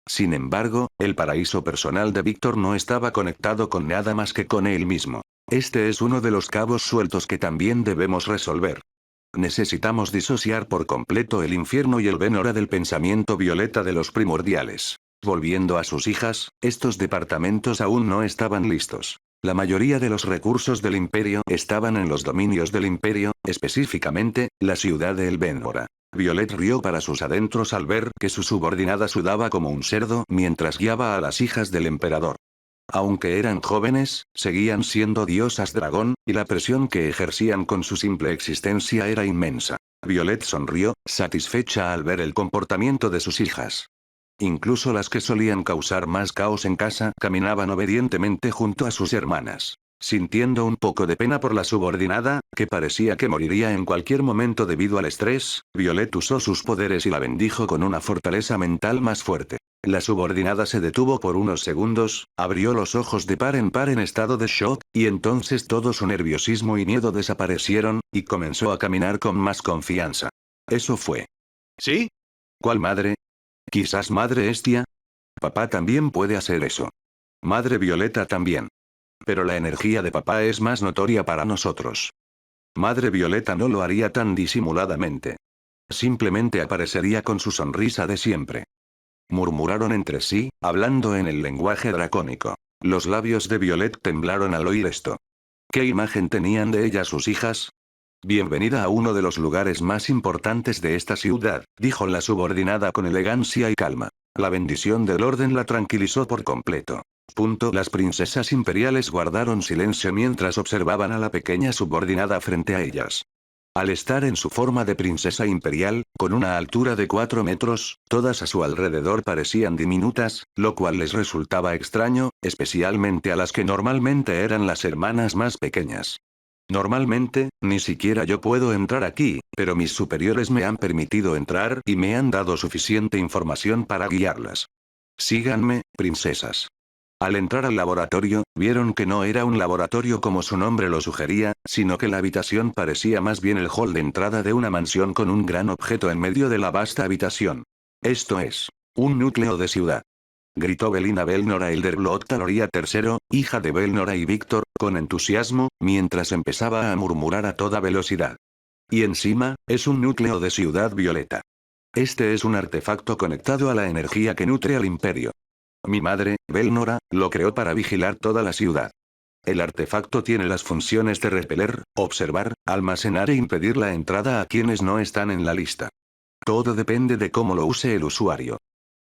Sin embargo, el paraíso personal de Víctor no estaba conectado con nada más que con él mismo. Este es uno de los cabos sueltos que también debemos resolver. Necesitamos disociar por completo el infierno y el Benora del pensamiento violeta de los primordiales. Volviendo a sus hijas, estos departamentos aún no estaban listos. La mayoría de los recursos del imperio estaban en los dominios del imperio, específicamente, la ciudad de El Benora. Violet rió para sus adentros al ver que su subordinada sudaba como un cerdo mientras guiaba a las hijas del emperador. Aunque eran jóvenes, seguían siendo diosas dragón, y la presión que ejercían con su simple existencia era inmensa. Violet sonrió, satisfecha al ver el comportamiento de sus hijas. Incluso las que solían causar más caos en casa caminaban obedientemente junto a sus hermanas. Sintiendo un poco de pena por la subordinada, que parecía que moriría en cualquier momento debido al estrés, Violet usó sus poderes y la bendijo con una fortaleza mental más fuerte. La subordinada se detuvo por unos segundos, abrió los ojos de par en estado de shock, y entonces todo su nerviosismo y miedo desaparecieron, y comenzó a caminar con más confianza. Eso fue. ¿Sí? ¿Cuál madre? Quizás Madre Estia. Papá también puede hacer eso. Madre Violeta también. Pero la energía de papá es más notoria para nosotros. Madre Violeta no lo haría tan disimuladamente. Simplemente aparecería con su sonrisa de siempre. Murmuraron entre sí, hablando en el lenguaje dracónico. Los labios de Violet temblaron al oír esto. ¿Qué imagen tenían de ella sus hijas? Bienvenida a uno de los lugares más importantes de esta ciudad, dijo la subordinada con elegancia y calma. La bendición del orden la tranquilizó por completo. Las princesas imperiales guardaron silencio mientras observaban a la pequeña subordinada frente a ellas. Al estar en su forma de princesa imperial, con una altura de 4 metros, todas a su alrededor parecían diminutas, lo cual les resultaba extraño, especialmente a las que normalmente eran las hermanas más pequeñas. Normalmente, ni siquiera yo puedo entrar aquí, pero mis superiores me han permitido entrar y me han dado suficiente información para guiarlas. Síganme, princesas. Al entrar al laboratorio, vieron que no era un laboratorio como su nombre lo sugería, sino que la habitación parecía más bien el hall de entrada de una mansión con un gran objeto en medio de la vasta habitación. Esto es, un núcleo de ciudad. Gritó Belina Belnora Elderblood Taloria III, hija de Belnora y Víctor, con entusiasmo, mientras empezaba a murmurar a toda velocidad. Y encima, es un núcleo de ciudad violeta. Este es un artefacto conectado a la energía que nutre al imperio. Mi madre, Belnora, lo creó para vigilar toda la ciudad. El artefacto tiene las funciones de repeler, observar, almacenar e impedir la entrada a quienes no están en la lista. Todo depende de cómo lo use el usuario.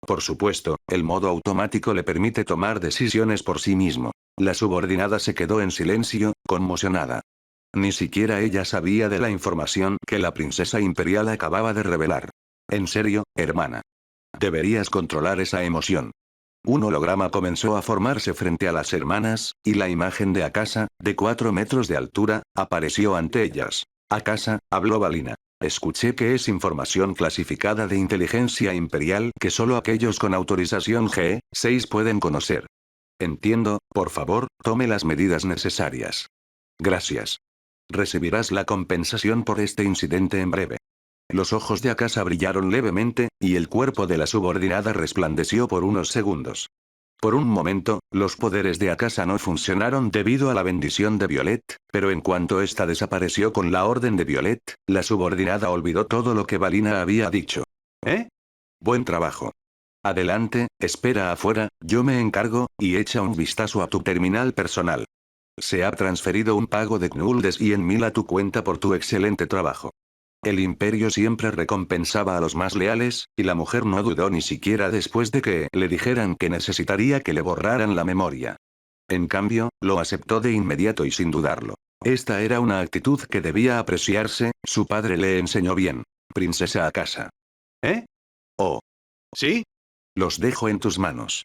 Por supuesto, el modo automático le permite tomar decisiones por sí mismo. La subordinada se quedó en silencio, conmocionada. Ni siquiera ella sabía de la información que la princesa imperial acababa de revelar. En serio, hermana. Deberías controlar esa emoción. Un holograma comenzó a formarse frente a las hermanas, y la imagen de Akasa, de 4 metros de altura, apareció ante ellas. Akasa, habló Balina. Escuché que es información clasificada de inteligencia imperial que solo aquellos con autorización G6 pueden conocer. Entiendo, por favor, tome las medidas necesarias. Gracias. Recibirás la compensación por este incidente en breve. Los ojos de Akasa brillaron levemente, y el cuerpo de la subordinada resplandeció por unos segundos. Por un momento, los poderes de Akasa no funcionaron debido a la bendición de Violet, pero en cuanto ésta desapareció con la orden de Violet, la subordinada olvidó todo lo que Balina había dicho. ¿Eh? Buen trabajo. Adelante, espera afuera, yo me encargo, y echa un vistazo a tu terminal personal. Se ha transferido un pago de Knull de 100.000 a tu cuenta por tu excelente trabajo. El imperio siempre recompensaba a los más leales, y la mujer no dudó ni siquiera después de que le dijeran que necesitaría que le borraran la memoria. En cambio, lo aceptó de inmediato y sin dudarlo. Esta era una actitud que debía apreciarse, su padre le enseñó bien. Princesa Akasa. ¿Eh? Oh. ¿Sí? Los dejo en tus manos.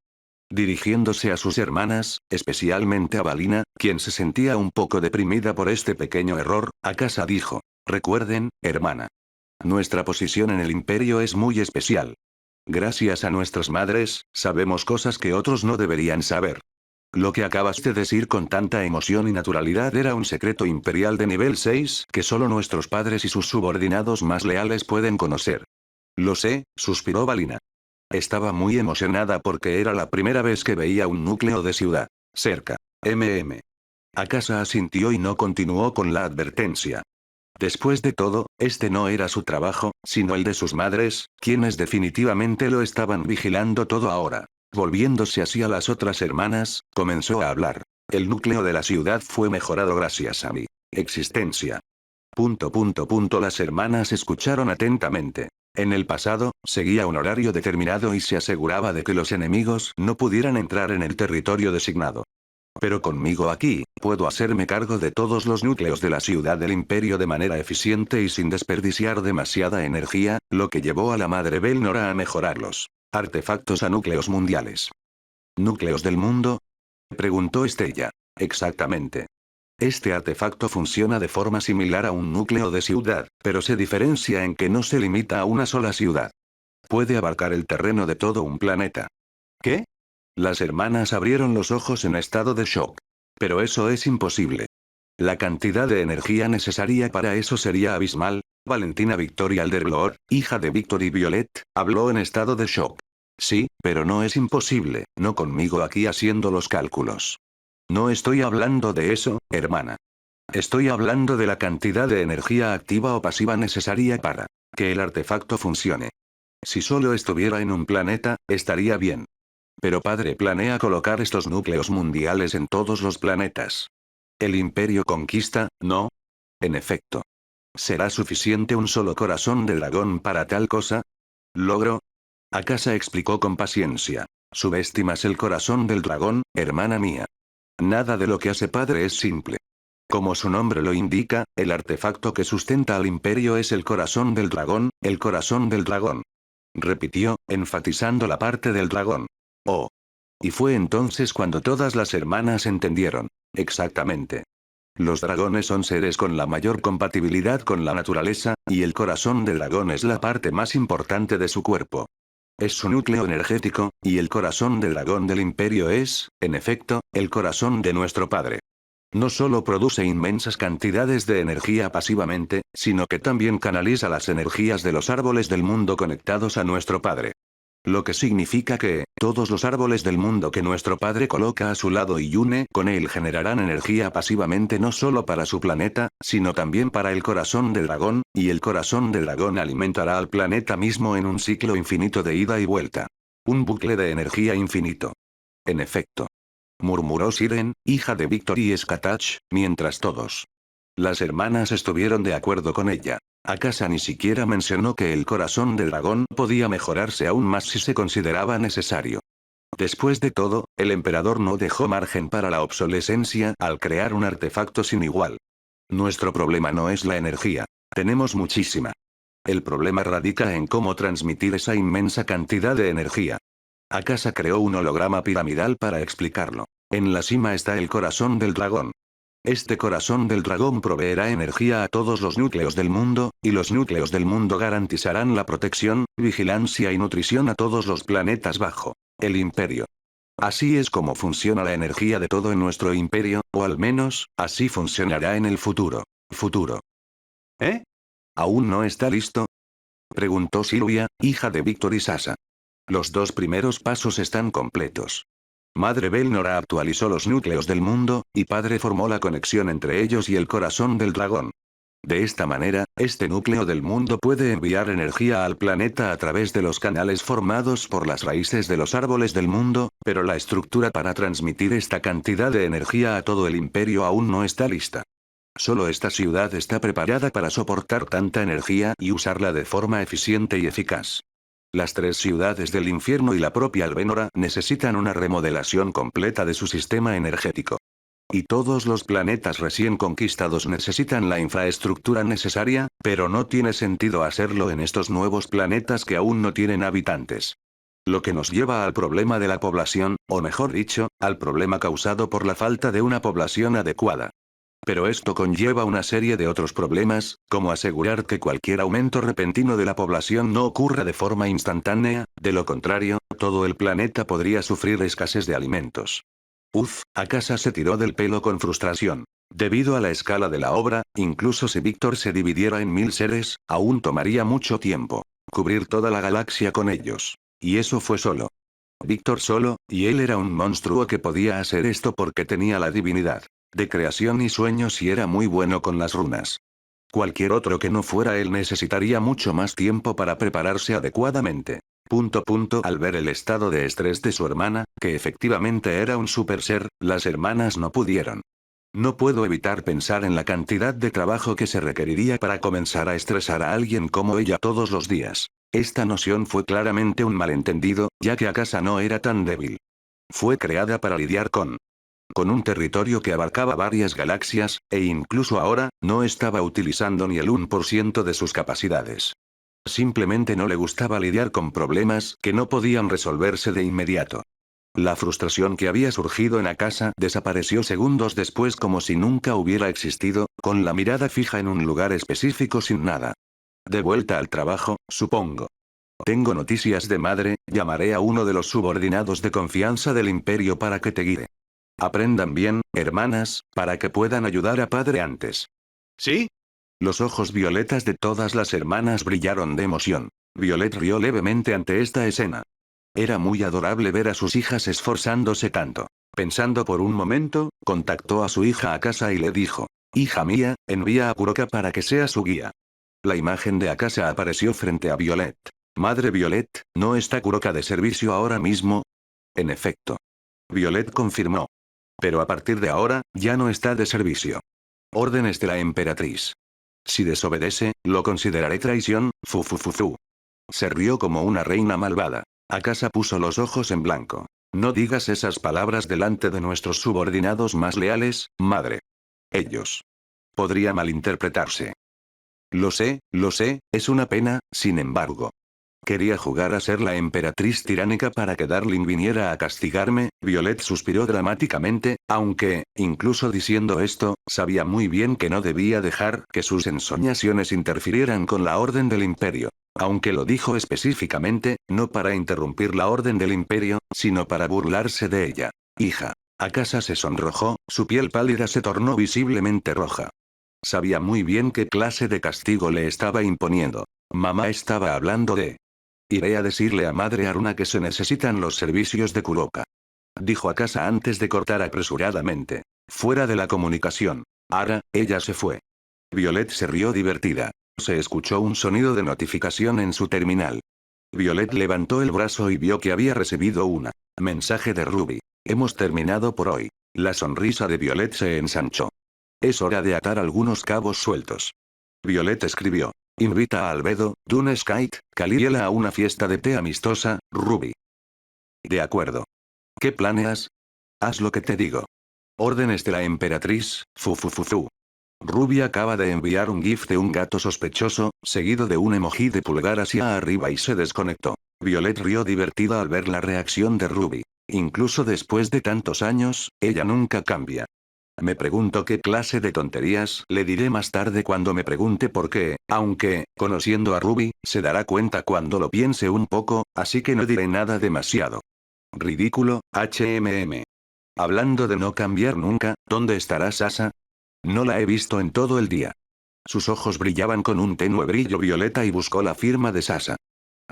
Dirigiéndose a sus hermanas, especialmente a Balina, quien se sentía un poco deprimida por este pequeño error, Akasa dijo. Recuerden, hermana. Nuestra posición en el imperio es muy especial. Gracias a nuestras madres, sabemos cosas que otros no deberían saber. Lo que acabas de decir con tanta emoción y naturalidad era un secreto imperial de nivel 6 que solo nuestros padres y sus subordinados más leales pueden conocer. Lo sé, suspiró Balina. Estaba muy emocionada porque era la primera vez que veía un núcleo de ciudad. Cerca. Akasa asintió y no continuó con la advertencia. Después de todo, este no era su trabajo, sino el de sus madres, quienes definitivamente lo estaban vigilando todo ahora. Volviéndose hacia las otras hermanas, comenzó a hablar. El núcleo de la ciudad fue mejorado gracias a mi existencia. Las hermanas escucharon atentamente. En el pasado, seguía un horario determinado y se aseguraba de que los enemigos no pudieran entrar en el territorio designado. Pero conmigo aquí, puedo hacerme cargo de todos los núcleos de la ciudad del imperio de manera eficiente y sin desperdiciar demasiada energía, lo que llevó a la madre Belnora a mejorar los artefactos a núcleos mundiales. ¿Núcleos del mundo? Preguntó Estella. Exactamente. Este artefacto funciona de forma similar a un núcleo de ciudad, pero se diferencia en que no se limita a una sola ciudad. Puede abarcar el terreno de todo un planeta. ¿Qué? Las hermanas abrieron los ojos en estado de shock. Pero eso es imposible. La cantidad de energía necesaria para eso sería abismal. Valentina Victoria Alderblood, hija de Víctor y Violet, habló en estado de shock. Sí, pero no es imposible, no conmigo aquí haciendo los cálculos. No estoy hablando de eso, hermana. Estoy hablando de la cantidad de energía activa o pasiva necesaria para que el artefacto funcione. Si solo estuviera en un planeta, estaría bien. Pero padre planea colocar estos núcleos mundiales en todos los planetas. ¿El imperio conquista, no? En efecto. ¿Será suficiente un solo corazón de dragón para tal cosa? ¿Logro? Akasa explicó con paciencia. Subestimas el corazón del dragón, hermana mía. Nada de lo que hace padre es simple. Como su nombre lo indica, el artefacto que sustenta al imperio es el corazón del dragón, el corazón del dragón. Repitió, enfatizando la parte del dragón. Oh. Y fue entonces cuando todas las hermanas entendieron. Exactamente. Los dragones son seres con la mayor compatibilidad con la naturaleza, y el corazón del dragón es la parte más importante de su cuerpo. Es su núcleo energético, y el corazón del dragón del imperio es, en efecto, el corazón de nuestro padre. No solo produce inmensas cantidades de energía pasivamente, sino que también canaliza las energías de los árboles del mundo conectados a nuestro padre. Lo que significa que, todos los árboles del mundo que nuestro padre coloca a su lado y une con él generarán energía pasivamente no solo para su planeta, sino también para el corazón del dragón, y el corazón del dragón alimentará al planeta mismo en un ciclo infinito de ida y vuelta. Un bucle de energía infinito. En efecto. Murmuró Siren, hija de Víctor y Skatach, mientras todos. Las hermanas estuvieron de acuerdo con ella. Akasa ni siquiera mencionó que el corazón del dragón podía mejorarse aún más si se consideraba necesario. Después de todo, el emperador no dejó margen para la obsolescencia al crear un artefacto sin igual. Nuestro problema no es la energía. Tenemos muchísima. El problema radica en cómo transmitir esa inmensa cantidad de energía. Akasa creó un holograma piramidal para explicarlo. En la cima está el corazón del dragón. Este corazón del dragón proveerá energía a todos los núcleos del mundo, y los núcleos del mundo garantizarán la protección, vigilancia y nutrición a todos los planetas bajo el imperio. Así es como funciona la energía de todo en nuestro imperio, o al menos, así funcionará en el futuro. Futuro. ¿Eh? ¿Aún no está listo? Preguntó Silvia, hija de Víctor y Sasa. Los dos primeros pasos están completos. Madre Belnora actualizó los núcleos del mundo, y padre formó la conexión entre ellos y el corazón del dragón. De esta manera, este núcleo del mundo puede enviar energía al planeta a través de los canales formados por las raíces de los árboles del mundo, pero la estructura para transmitir esta cantidad de energía a todo el imperio aún no está lista. Solo esta ciudad está preparada para soportar tanta energía y usarla de forma eficiente y eficaz. Las tres ciudades del infierno y la propia Albénora necesitan una remodelación completa de su sistema energético. Y todos los planetas recién conquistados necesitan la infraestructura necesaria, pero no tiene sentido hacerlo en estos nuevos planetas que aún no tienen habitantes. Lo que nos lleva al problema de la población, o mejor dicho, al problema causado por la falta de una población adecuada. Pero esto conlleva una serie de otros problemas, como asegurar que cualquier aumento repentino de la población no ocurra de forma instantánea, de lo contrario, todo el planeta podría sufrir escasez de alimentos. Akasa se tiró del pelo con frustración. Debido a la escala de la obra, incluso si Víctor se dividiera en 1000 seres, aún tomaría mucho tiempo cubrir toda la galaxia con ellos. Y eso fue solo. Víctor solo, y él era un monstruo que podía hacer esto porque tenía la divinidad de creación y sueños y era muy bueno con las runas. Cualquier otro que no fuera él necesitaría mucho más tiempo para prepararse adecuadamente. Al ver el estado de estrés de su hermana, que efectivamente era un super ser, las hermanas no pudieron. No puedo evitar pensar en la cantidad de trabajo que se requeriría para comenzar a estresar a alguien como ella todos los días. Esta noción fue claramente un malentendido, ya que Akasa no era tan débil. Fue creada para lidiar con un territorio que abarcaba varias galaxias, e incluso ahora, no estaba utilizando ni el 1% de sus capacidades. Simplemente no le gustaba lidiar con problemas que no podían resolverse de inmediato. La frustración que había surgido en Akasa desapareció segundos después como si nunca hubiera existido, con la mirada fija en un lugar específico sin nada. De vuelta al trabajo, supongo. Tengo noticias de madre, llamaré a uno de los subordinados de confianza del imperio para que te guíe. Aprendan bien, hermanas, para que puedan ayudar a padre antes. ¿Sí? Los ojos violetas de todas las hermanas brillaron de emoción. Violet rió levemente ante esta escena. Era muy adorable ver a sus hijas esforzándose tanto. Pensando por un momento, contactó a su hija Akasa y le dijo: Hija mía, envía a Kuroka para que sea su guía. La imagen de Akasa apareció frente a Violet. Madre Violet, ¿no está Kuroka de servicio ahora mismo? En efecto. Violet confirmó. Pero a partir de ahora, ya no está de servicio. Órdenes de la emperatriz. Si desobedece, lo consideraré traición, fu fu fu fu. Se rió como una reina malvada. Akasa puso los ojos en blanco. No digas esas palabras delante de nuestros subordinados más leales, madre. Ellos. Podría malinterpretarse. Lo sé, es una pena, sin embargo. Quería jugar a ser la emperatriz tiránica para que Darling viniera a castigarme. Violet suspiró dramáticamente, aunque, incluso diciendo esto, sabía muy bien que no debía dejar que sus ensoñaciones interfirieran con la orden del imperio. Aunque lo dijo específicamente, no para interrumpir la orden del imperio, sino para burlarse de ella. Hija. Akasa se sonrojó, su piel pálida se tornó visiblemente roja. Sabía muy bien qué clase de castigo le estaba imponiendo. Mamá estaba hablando de... Iré a decirle a Madre Aruna que se necesitan los servicios de Kuroka. Dijo Akasa antes de cortar apresuradamente. Fuera de la comunicación. Ahora, ella se fue. Violet se rió divertida. Se escuchó un sonido de notificación en su terminal. Violet levantó el brazo y vio que había recibido una mensaje de Ruby. Hemos terminado por hoy. La sonrisa de Violet se ensanchó. Es hora de atar algunos cabos sueltos. Violet escribió. Invita a Albedo, Dune Skite, Caliela a una fiesta de té amistosa, Ruby. De acuerdo. ¿Qué planeas? Haz lo que te digo. Órdenes de la emperatriz, fu fu fu fu. Ruby acaba de enviar un gif de un gato sospechoso, seguido de un emoji de pulgar hacia arriba y se desconectó. Violet rió divertida al ver la reacción de Ruby. Incluso después de tantos años, ella nunca cambia. Me pregunto qué clase de tonterías le diré más tarde cuando me pregunte por qué, aunque, conociendo a Ruby, se dará cuenta cuando lo piense un poco, así que no diré nada demasiado. Ridículo, HMM. Hablando de no cambiar nunca, ¿dónde estará Sasa? No la he visto en todo el día. Sus ojos brillaban con un tenue brillo violeta y buscó la firma de Sasa.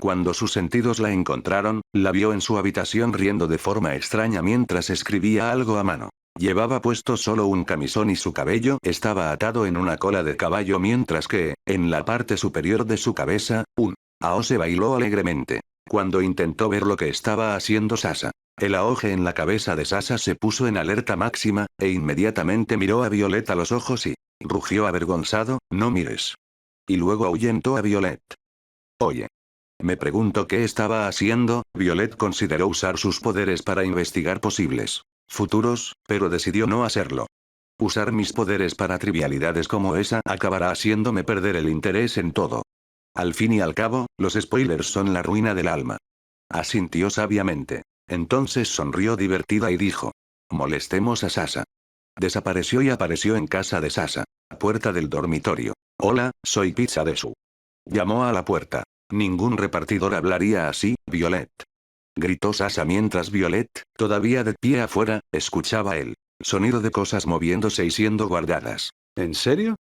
Cuando sus sentidos la encontraron, la vio en su habitación riendo de forma extraña mientras escribía algo a mano. Llevaba puesto solo un camisón y su cabello estaba atado en una cola de caballo mientras que, en la parte superior de su cabeza, un aoe bailó alegremente. Cuando intentó ver lo que estaba haciendo Sasa. El aoe en la cabeza de Sasa se puso en alerta máxima, e inmediatamente miró a Violet a los ojos y rugió avergonzado, no mires. Y luego ahuyentó a Violet. Oye. Me pregunto qué estaba haciendo. Violet consideró usar sus poderes para investigar posibles futuros, pero decidió no hacerlo. Usar mis poderes para trivialidades como esa acabará haciéndome perder el interés en todo. Al fin y al cabo, los spoilers son la ruina del alma. Asintió sabiamente. Entonces sonrió divertida y dijo. Molestemos a Sasa. Desapareció y apareció en casa de Sasa. Puerta del dormitorio. Hola, soy Pizza Desu. Llamó a la puerta. Ningún repartidor hablaría así, Violet. Gritó Sasa mientras Violet, todavía de pie afuera, escuchaba el sonido de cosas moviéndose y siendo guardadas. ¿En serio?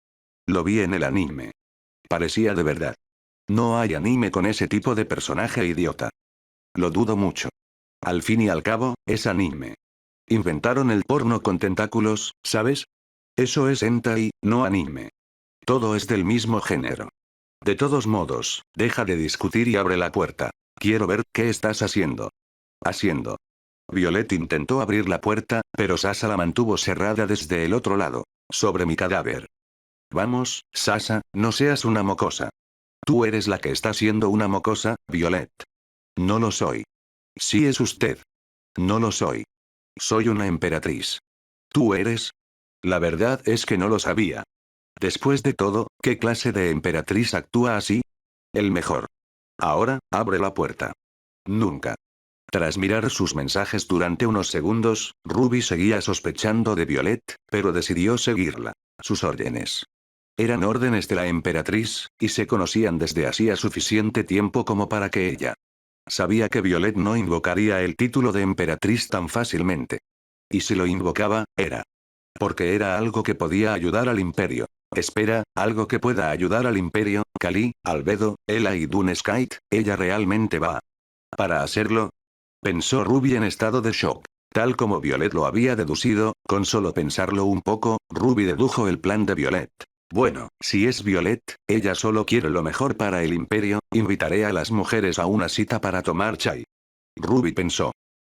Lo vi en el anime. Parecía de verdad. No hay anime con ese tipo de personaje idiota. Lo dudo mucho. Al fin y al cabo, es anime. Inventaron el porno con tentáculos, ¿sabes? Eso es hentai, no anime. Todo es del mismo género. De todos modos, deja de discutir y abre la puerta. Quiero ver qué estás haciendo. Haciendo. Violet intentó abrir la puerta, pero Sasa la mantuvo cerrada desde el otro lado. Sobre mi cadáver. Vamos, Sasa, no seas una mocosa. Tú eres la que está siendo una mocosa, Violet. No lo soy. Sí es usted. No lo soy. Soy una emperatriz. ¿Tú eres? La verdad es que no lo sabía. Después de todo, ¿qué clase de emperatriz actúa así? El mejor. Ahora, abre la puerta. Nunca. Tras mirar sus mensajes durante unos segundos, Ruby seguía sospechando de Violet, pero decidió seguirla. Sus órdenes. Eran órdenes de la emperatriz, y se conocían desde hacía suficiente tiempo como para que ella sabía que Violet no invocaría el título de emperatriz tan fácilmente. Y si lo invocaba, era porque era algo que podía ayudar al imperio. Espera, algo que pueda ayudar al imperio, Kali, Albedo, Ela y Dune Skite, ella realmente va. Para hacerlo, pensó Ruby en estado de shock. Tal como Violet lo había deducido, con solo pensarlo un poco, Ruby dedujo el plan de Violet. Bueno, si es Violet, ella solo quiere lo mejor para el imperio, invitaré a las mujeres a una cita para tomar chai. Ruby pensó.